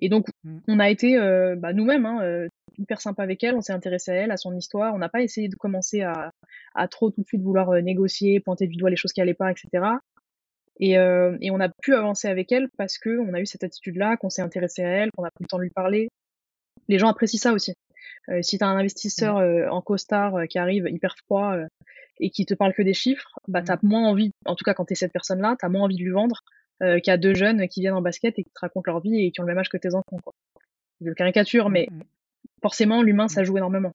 Et donc, Mmh. on a été, bah, nous-mêmes, hein, hyper sympa avec elle. On s'est intéressé à elle, à son histoire. On n'a pas essayé de commencer à trop tout de suite vouloir, négocier, pointer du doigt les choses qui allaient pas et cetera. Et on a pu avancer avec elle parce qu'on a eu cette attitude-là, qu'on s'est intéressé à elle, qu'on a pris le temps de lui parler. Les gens apprécient ça aussi. Si tu as un Mmh. investisseur, en costard, qui arrive hyper froid, et qui te parle que des chiffres, bah, tu Mmh. as moins envie, en tout cas quand tu es cette personne-là, tu as moins envie de lui vendre, qu'à 2 jeunes qui viennent en basket et qui te racontent leur vie et qui ont le même âge que tes enfants, quoi. Je caricature, Mmh mais mh. forcément, l'humain, Mmh. ça joue énormément.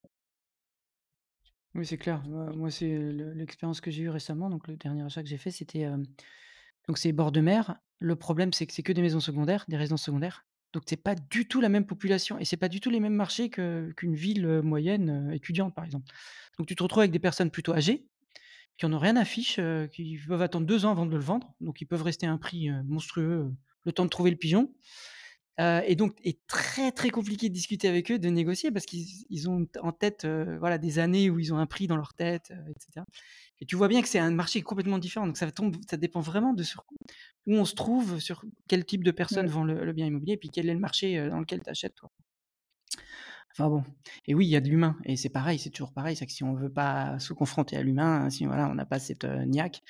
Oui, c'est clair. Moi, c'est l'expérience que j'ai eue récemment, donc le dernier achat que j'ai fait, c'était, donc c'est bord de mer. Le problème, c'est que c'est que des maisons secondaires, des résidences secondaires, donc c'est pas du tout la même population et c'est pas du tout les mêmes marchés qu'une ville, moyenne, étudiante, par exemple. Donc tu te retrouves avec des personnes plutôt âgées, qui en ont rien à fiche, qui peuvent attendre 2 ans avant de le vendre, donc ils peuvent rester à un prix, monstrueux, le temps de trouver le pigeon. Et donc très, très compliqué de discuter avec eux, de négocier parce qu'ils ont en tête, voilà, des années où ils ont un prix dans leur tête, et cetera. Et tu vois bien que c'est un marché complètement différent, donc ça dépend vraiment de sur où on se trouve, sur quel type de personnes Mmh. vend le bien immobilier et puis quel est le marché, dans lequel tu achètes, toi. Enfin bon, et oui, il y a de l'humain et c'est pareil, c'est toujours pareil, c'est que si on veut pas se confronter à l'humain, si voilà, on n'a pas cette, niaque.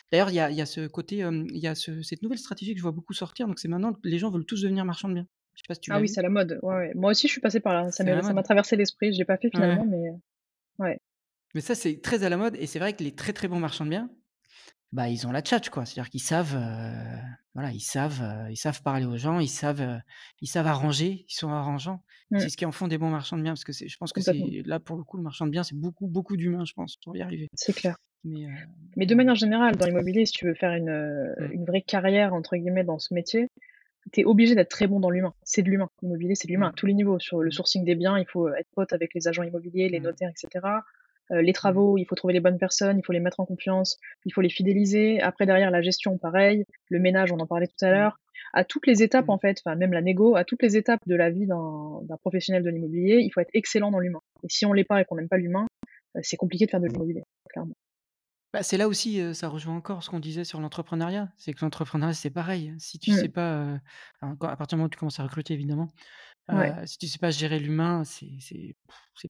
D'ailleurs, il y a ce côté, il y a cette nouvelle stratégie que je vois beaucoup sortir, donc c'est maintenant que les gens veulent tous devenir marchands de biens. Je sais pas si tu Ah l'as oui, vu? c'est à la mode. Ouais, ouais. Moi aussi, je suis passée par là. Ça C'est à m'est la ça m'a mode. traversé l'esprit. Je l'ai pas fait Ouais, finalement, mais ouais. mais ça, c'est très à la mode et c'est vrai que les très, très bons marchands de biens, bah, ils ont la tchatche, quoi. C'est-à-dire qu'ils savent, voilà, ils savent parler aux gens, ils savent arranger, ils sont arrangeants. Et Mmh, c'est ce qui en font des bons marchands de biens parce que je pense que complètement, c'est là, pour le coup, le marchand de biens, c'est beaucoup, beaucoup d'humains, je pense, pour y arriver. c'est clair. Mais, Mais de voilà. manière générale, dans l'immobilier, si tu veux faire Mmh, une vraie «carrière» entre guillemets dans ce métier, tu es obligé d'être très bon dans l'humain. C'est de l'humain. L'immobilier, c'est de l'humain mmh, à tous les niveaux. Sur le mmh, sourcing des biens, il faut être pote avec les agents immobiliers, les mmh, notaires, et cetera. Les mmh, travaux, il faut trouver les bonnes personnes, il faut les mettre en confiance, il faut les fidéliser. Après derrière la gestion, pareil. Le ménage, on en parlait tout à mmh, l'heure. À toutes les étapes mmh. en fait, enfin même la négo, à toutes les étapes de la vie d'un professionnel de l'immobilier, il faut être excellent dans l'humain. Et si on l'est pas et qu'on n'aime pas l'humain, c'est compliqué de faire de l'immobilier, clairement. Bah, c'est là aussi, ça rejoint encore ce qu'on disait sur l'entrepreneuriat. C'est que l'entrepreneuriat, c'est pareil. Si tu sais Mmh. pas, enfin, quand à partir du moment où tu commences à recruter évidemment, Ouais. si tu sais pas gérer l'humain, c'est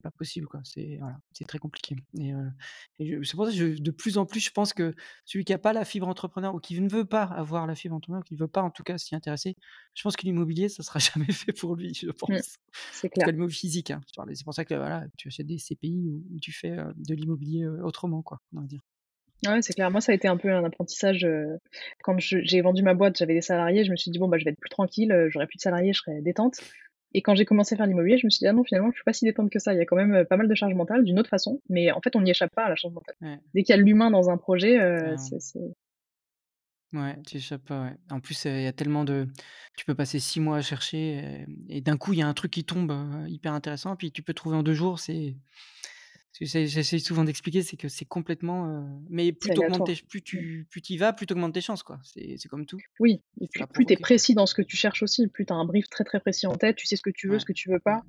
pas possible, quoi. C'est voilà, c'est très compliqué et c'est pour ça que de plus en plus, je pense que celui qui a pas la fibre entrepreneur ou qui ne veut pas avoir la fibre entrepreneur, qui ne veut pas en tout cas s'y intéresser, je pense que l'immobilier, ça sera jamais fait pour lui, je Mmh. pense. C'est En tout clair. cas, l'immobilier physique, hein, je parlais. C'est pour ça que voilà, tu achètes des CPI ou tu fais, de l'immobilier, autrement, quoi, on va dire. Ouais, c'est clair. Moi, ça a été un peu un apprentissage, quand j'ai vendu ma boîte, j'avais des salariés, je me suis dit: «Bon, bah, je vais être plus tranquille, j'aurai plus de salariés, je serai détente» et quand j'ai commencé à faire l'immobilier, je me suis dit: «Ah non, finalement, je suis pas si détente que ça». Il y a quand même, pas mal de charge mentale d'une autre façon, mais en fait, on n'y échappe pas à la charge mentale. Ouais. Dès qu'il y a de l'humain dans un projet, Ah, c'est ouais, tu échappes pas, ouais. En plus, il y a tellement de tu peux passer 6 mois à chercher, et d'un coup, il y a un truc qui tombe, hyper intéressant, puis tu peux trouver en 2 jours, j'essaie souvent d'expliquer, c'est que c'est complètement, mais c'est aléatoire. Mmh. plus tu y vas, plus tu augmentes tes chances, quoi. C'est comme tout, Oui et faut la plus tu es provoquer, quoi. précis dans ce que tu cherches aussi, plus tu as un brief très, très précis en tête, tu sais ce que tu veux, Ouais, ce que tu veux ouais. pas.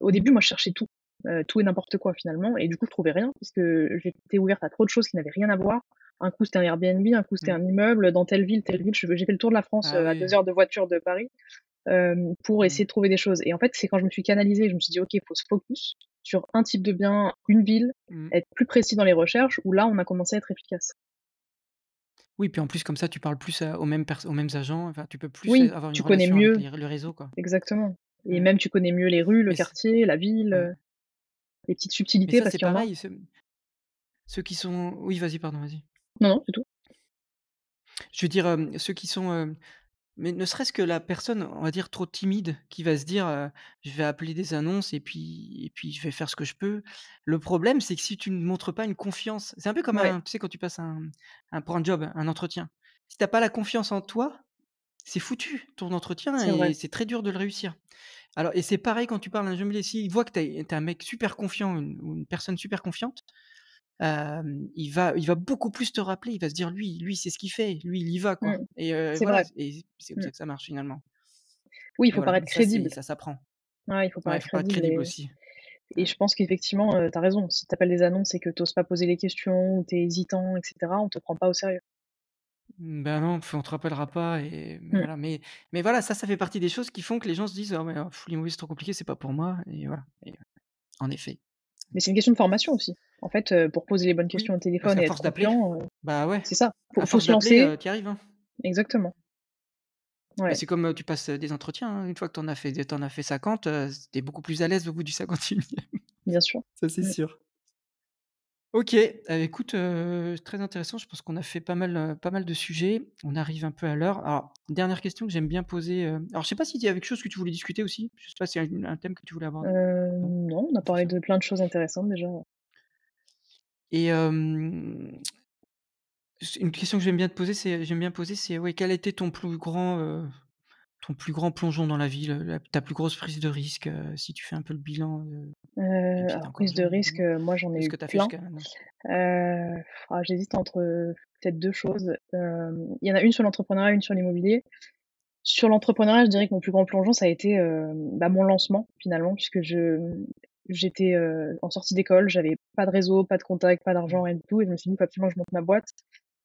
Au début, moi, je cherchais tout et n'importe quoi finalement et du coup, je trouvais rien puisque j'étais ouverte à trop de choses qui n'avaient rien à voir. Un coup, c'était un Airbnb, un coup, c'était Mmh. un immeuble dans telle ville, telle ville. J'ai fait le tour de la France, Ah à oui, 2 heures de voiture de Paris, pour mmh, essayer de trouver des choses et en fait, c'est quand je me suis canalisée, je me suis dit: «OK, il faut se focus sur un type de bien, une ville, mmh. être plus précis dans les recherches» où là, on a commencé à être efficace. Oui, puis en plus, comme ça, tu parles plus aux mêmes agents, enfin, tu peux plus Oui, avoir une tu connais relation avec mieux le réseau, quoi. exactement et Ouais, même tu connais mieux les rues, le mais c quartier, la ville, ouais, les petites mais subtilités ça, parce c'est qu'il y en a. pareil, ceux qui sont oui, vas-y, pardon, vas-y. Non, non, c'est tout. Je veux dire, ceux qui sont, mais ne serait-ce que la personne, on va dire, trop timide qui va se dire, «Je vais appeler des annonces et puis je vais faire ce que je peux». Le problème, c'est que si tu ne montres pas une confiance, c'est un peu comme Ouais, un tu sais, quand tu passes un pour un job, un entretien. Si tu as pas la confiance en toi, c'est foutu, ton entretien c'est vrai. et c'est très dur de le réussir. Alors et c'est pareil quand tu parles à un jeune blessé, s'il voit que tu es un mec super confiant, une personne super confiante, il va beaucoup plus te rappeler, il va se dire: «Lui, c'est ce qu'il fait, lui, il y va, quoi» Mmh, et c'est voilà vrai. et c'est comme Mmh. ça que ça marche finalement Oui, il et faut voilà, paraître mais crédible. ça s'apprend. Ouais, il faut Ouais, il paraître faut pas être crédible crédible aussi. et Ouais. je pense qu'effectivement, tu as raison. Si tu appelles des annonces et que tu oses pas poser les questions ou tu es hésitant et cetera, on te prend pas au sérieux. Ben non, puis on te rappellera pas mais Mmh. voilà, mais voilà, ça fait partie des choses qui font que les gens se disent: «Ah mais l'immobilier c'est trop compliqué, c'est pas pour moi» et voilà et en effet. Mais c'est une question de formation aussi. En fait, pour poser les bonnes Oui, questions au parce téléphone et qu'à être force d'appeler, confiant, bah ouais, c'est ça. à Faut force se d'appeler, lancer tu y arrives, hein. exactement. Bah, Ouais, c'est comme, tu passes, des entretiens, hein. Une fois que tu en as fait 50, tu es beaucoup plus à l'aise au bout du 50e. bien sûr. Ça, c'est Mmh. sûr. OK, écoute, très intéressant. Je pense qu'on a fait pas mal de sujets. On arrive un peu à l'heure. Alors, dernière question que j'aime bien poser, alors je sais pas s'il y avait quelque chose que tu voulais discuter aussi? Je sais pas s'il y a un thème que tu voulais aborder? Non? Non, on a parlé Entretien. de plein de choses intéressantes déjà. Et une question que j'aime bien poser, c'est ouais, quel a été ton plus grand plongeon dans la vie, ta plus grosse prise de risque, si tu fais un peu le bilan, même si tu es Alors encore prise de jeune risque, évidemment, moi j'en de ai ce eu que tu as fait plein. jusqu'à maintenant? J'hésite entre, peut-être 2 choses. Il y en a une sur l'entrepreneuriat, une sur l'immobilier. Sur l'entrepreneuriat, je dirais que mon plus grand plongeon, ça a été, bah, mon lancement finalement puisque j'étais, en sortie d'école, j'avais pas de réseau, pas de contact, pas d'argent, Mmh. rien du tout et je me suis dit: «Il faut absolument que je monte ma boîte»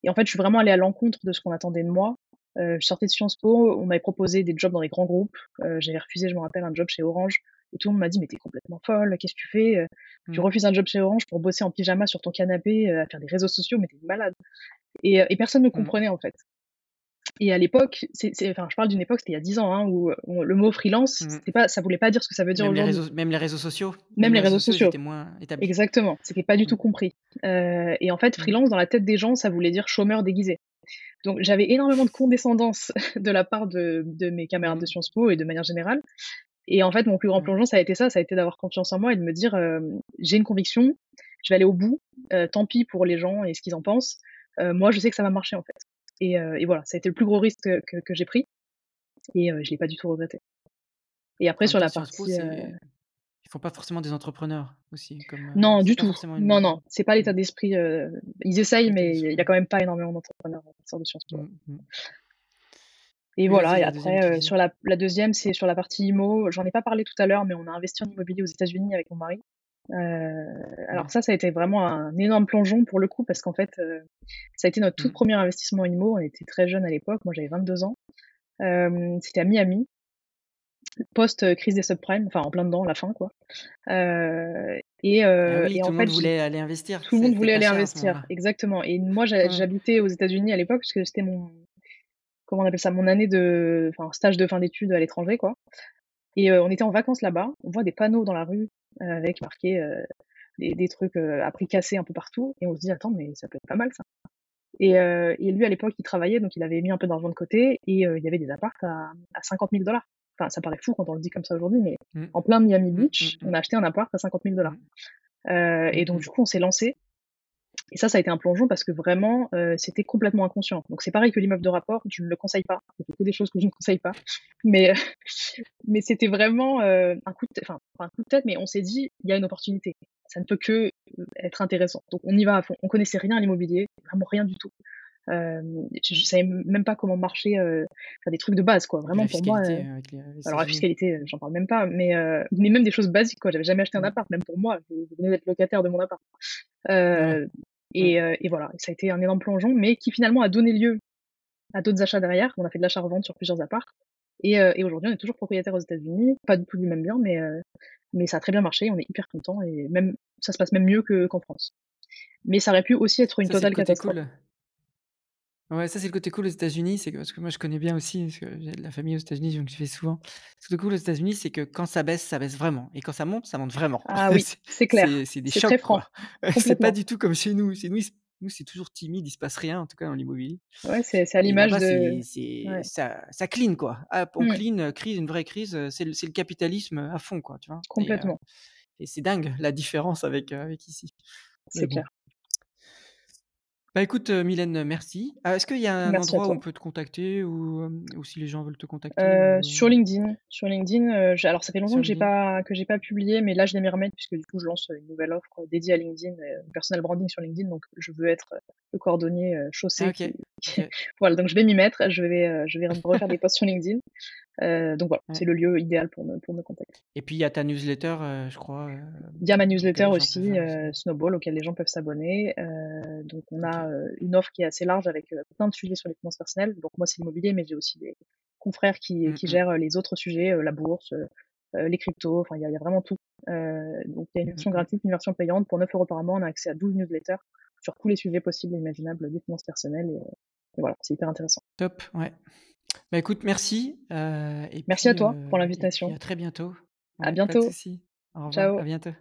et en fait, je suis vraiment allée à l'encontre de ce qu'on attendait de moi. Je sortais de Sciences Po, on m'avait proposé des jobs dans des grands groupes, j'avais refusé, je me rappelle, un job chez Orange et tout le monde m'a dit: «Mais tu es complètement folle, qu'est-ce que tu fais, tu Mmh. refuses un job chez Orange pour bosser en pyjama sur ton canapé, à faire des réseaux sociaux, mais tu es une malade» et personne ne me Mmh. comprenait en fait. Et à l'époque, enfin, je parle d'une époque, c'était il y a 10 ans, hein, où, le mot freelance, Mmh. c'était pas ça voulait pas dire ce que ça veut dire aujourd'hui. Même les réseaux sociaux Même les réseaux ils sociaux. étaient moins établis. Exactement, c'était pas du Mmh. tout compris. Et en fait, Mmh. freelance dans la tête des gens, ça voulait dire chômeur déguisé. Donc j'avais énormément de condescendance de la part de mes camarades de Mmh. Sciences Po et de manière générale. Et en fait, mon plus grand Mmh. plongeon, ça a été ça, ça a été d'avoir confiance en moi et de me dire, «J'ai une conviction, je vais aller au bout, tant pis pour les gens et ce qu'ils en pensent. Moi, je sais que ça va marcher, en fait». Et voilà, ça a été le plus gros risque que j'ai pris et je l'ai pas du tout regretté. Et après En même sur temps, la Sciences Po, partie, ils font pas forcément des entrepreneurs aussi, comme, non, c'est du pas tout. forcément Non, une non, c'est pas l'état mmh, d'esprit, ils essayent, l'état mais il y d'esprit. a quand même pas énormément d'entrepreneurs qui sortent de Sciences Po, ouais. Mmh mh. Et Oui, voilà. vas-y, Et la deuxième, après, tu disais? sur la 2e, c'est sur la partie IMO. J'en ai pas parlé tout à l'heure, mais on a investi en immobilier aux États-Unis avec mon mari. Alors Ouais. ça a été vraiment un énorme plongeon pour le coup parce qu'en fait, ça a été notre tout Mmh. 1er investissement IMO. On était très jeunes à l'époque, moi j'avais 22 ans. C'était à Miami, post, crise des subprimes, enfin en plein dedans, la fin quoi. Ah oui, Et tout en le monde fait, voulait aller investir. tout le monde C'était voulait pas aller cher à ce investir, moment-là. exactement. Et moi Ouais. j'habitais aux États-Unis à l'époque parce que c'était mon, comment on appelle ça? Mon année de, enfin stage de fin d'études à l'étranger quoi. Et on était en vacances là-bas, on voit des panneaux dans la rue, avec marqué, des trucs, à prix cassé un peu partout et on se dit: «Attends, mais ça peut être pas mal ça». Et lui à l'époque il travaillait donc il avait mis un peu d'argent de côté et il y avait des apparts à 50 000 $. Enfin ça paraît fou quand on le dit comme ça aujourd'hui, mais Mmh. en plein Miami Mmh, mmh Beach, on mh. a acheté un appart à 50 000 $. Mmh. Et Mmh donc mh. du coup on s'est lancés et ça a été un plongeon parce que vraiment, c'était complètement inconscient. Donc c'est pareil que l'immeuble de rapport, je ne le conseille pas. Il y a que des choses que je ne conseille pas. Mais mais c'était vraiment, un coup de tê enfin pas un coup de tête, mais on s'est dit: «Il y a une opportunité. Ça ne peut que, être intéressant». Donc on y va à fond. On connaissait rien à l'immobilier, vraiment rien du tout. Je Mmh. savais même pas comment marcher, enfin des trucs de base quoi. Puis Vraiment la pour moi, fiscalité, avec les alors la États-Unis. fiscalité, j'en parle même pas, mais même des choses basiques quoi. J'avais jamais acheté un Mmh. appart, même pour moi, je venais d'être locataire de mon appart. Ouais. Heu Ouais. et voilà, et ça a été un énorme plongeon, mais qui finalement a donné lieu à d'autres achats derrière. On a fait de l'achat-revente sur plusieurs apparts et aujourd'hui on est toujours propriétaire aux États-Unis, pas du tout du même bien, mais ça a très bien marché, on est hyper contents et même ça se passe même mieux qu'en France. Mais ça aurait pu aussi être une Ça, c'est le totale côté catastrophe. cool. Ouais, ça, c'est le côté cool aux États-Unis, c'est que parce que moi, je connais bien aussi, parce que j'ai de la famille aux États-Unis, donc j'y vais souvent. Ce qui est cool aux États-Unis, c'est que quand ça baisse vraiment et quand ça monte vraiment. Ah oui, C'est c'est clair, c'est des c'est très chocs, franc, quoi. C'est pas complètement. du tout comme chez nous. Chez nous, c'est toujours timide, il se passe rien, en tout cas dans l'immobilier Ouais, c'est à et l'image là-bas, de, ouais, ça clean, quoi. Hop, on mmh, clean, crise, une vraie crise, c'est le capitalisme, à fond, quoi, tu vois? complètement, Et c'est dingue la différence avec ici. Mais c'est bon. clair. Bah, écoute, Mylène, merci. Est-ce qu'il y a un Merci à endroit où toi. on peut te contacter ou si les gens veulent te contacter ou, Sur LinkedIn, j'ai, alors ça fait longtemps sur LinkedIn? que j'ai pas publié, mais là je vais m'y remettre puisque du coup je lance, une nouvelle offre dédiée à LinkedIn, personal branding sur LinkedIn, donc je veux être, le cordonnier, Ah chaussé OK, qui OK, voilà, donc je vais m'y mettre, je vais refaire des posts sur LinkedIn, donc voilà, c'est ouais le lieu idéal pour me contacter. et puis il y a ta newsletter, je crois, Il y a ma auquel newsletter les gens peuvent, aussi, se Snowball, auquel les gens peuvent s'abonner, donc on a, OK. une offre qui est assez large avec, plein de sujets sur les finances personnelles. Donc moi c'est l'immobilier, mais j'ai aussi des confrères Mmh qui mh. gèrent, les autres sujets, la bourse, les cryptos, enfin il y a vraiment tout. Donc il y a une Mmh version mh. gratuite, une version payante. Pour 9 € par mois, on a accès à 12 newsletters sur tous les sujets possibles et imaginables des finances personnelles et voilà, c'est hyper intéressant. Top, ouais. Bah, écoute, merci, Merci à toi pour et puis l'invitation. à très bientôt. À Ouais, pas de bientôt. souci. Au revoir, à Ciao. bientôt.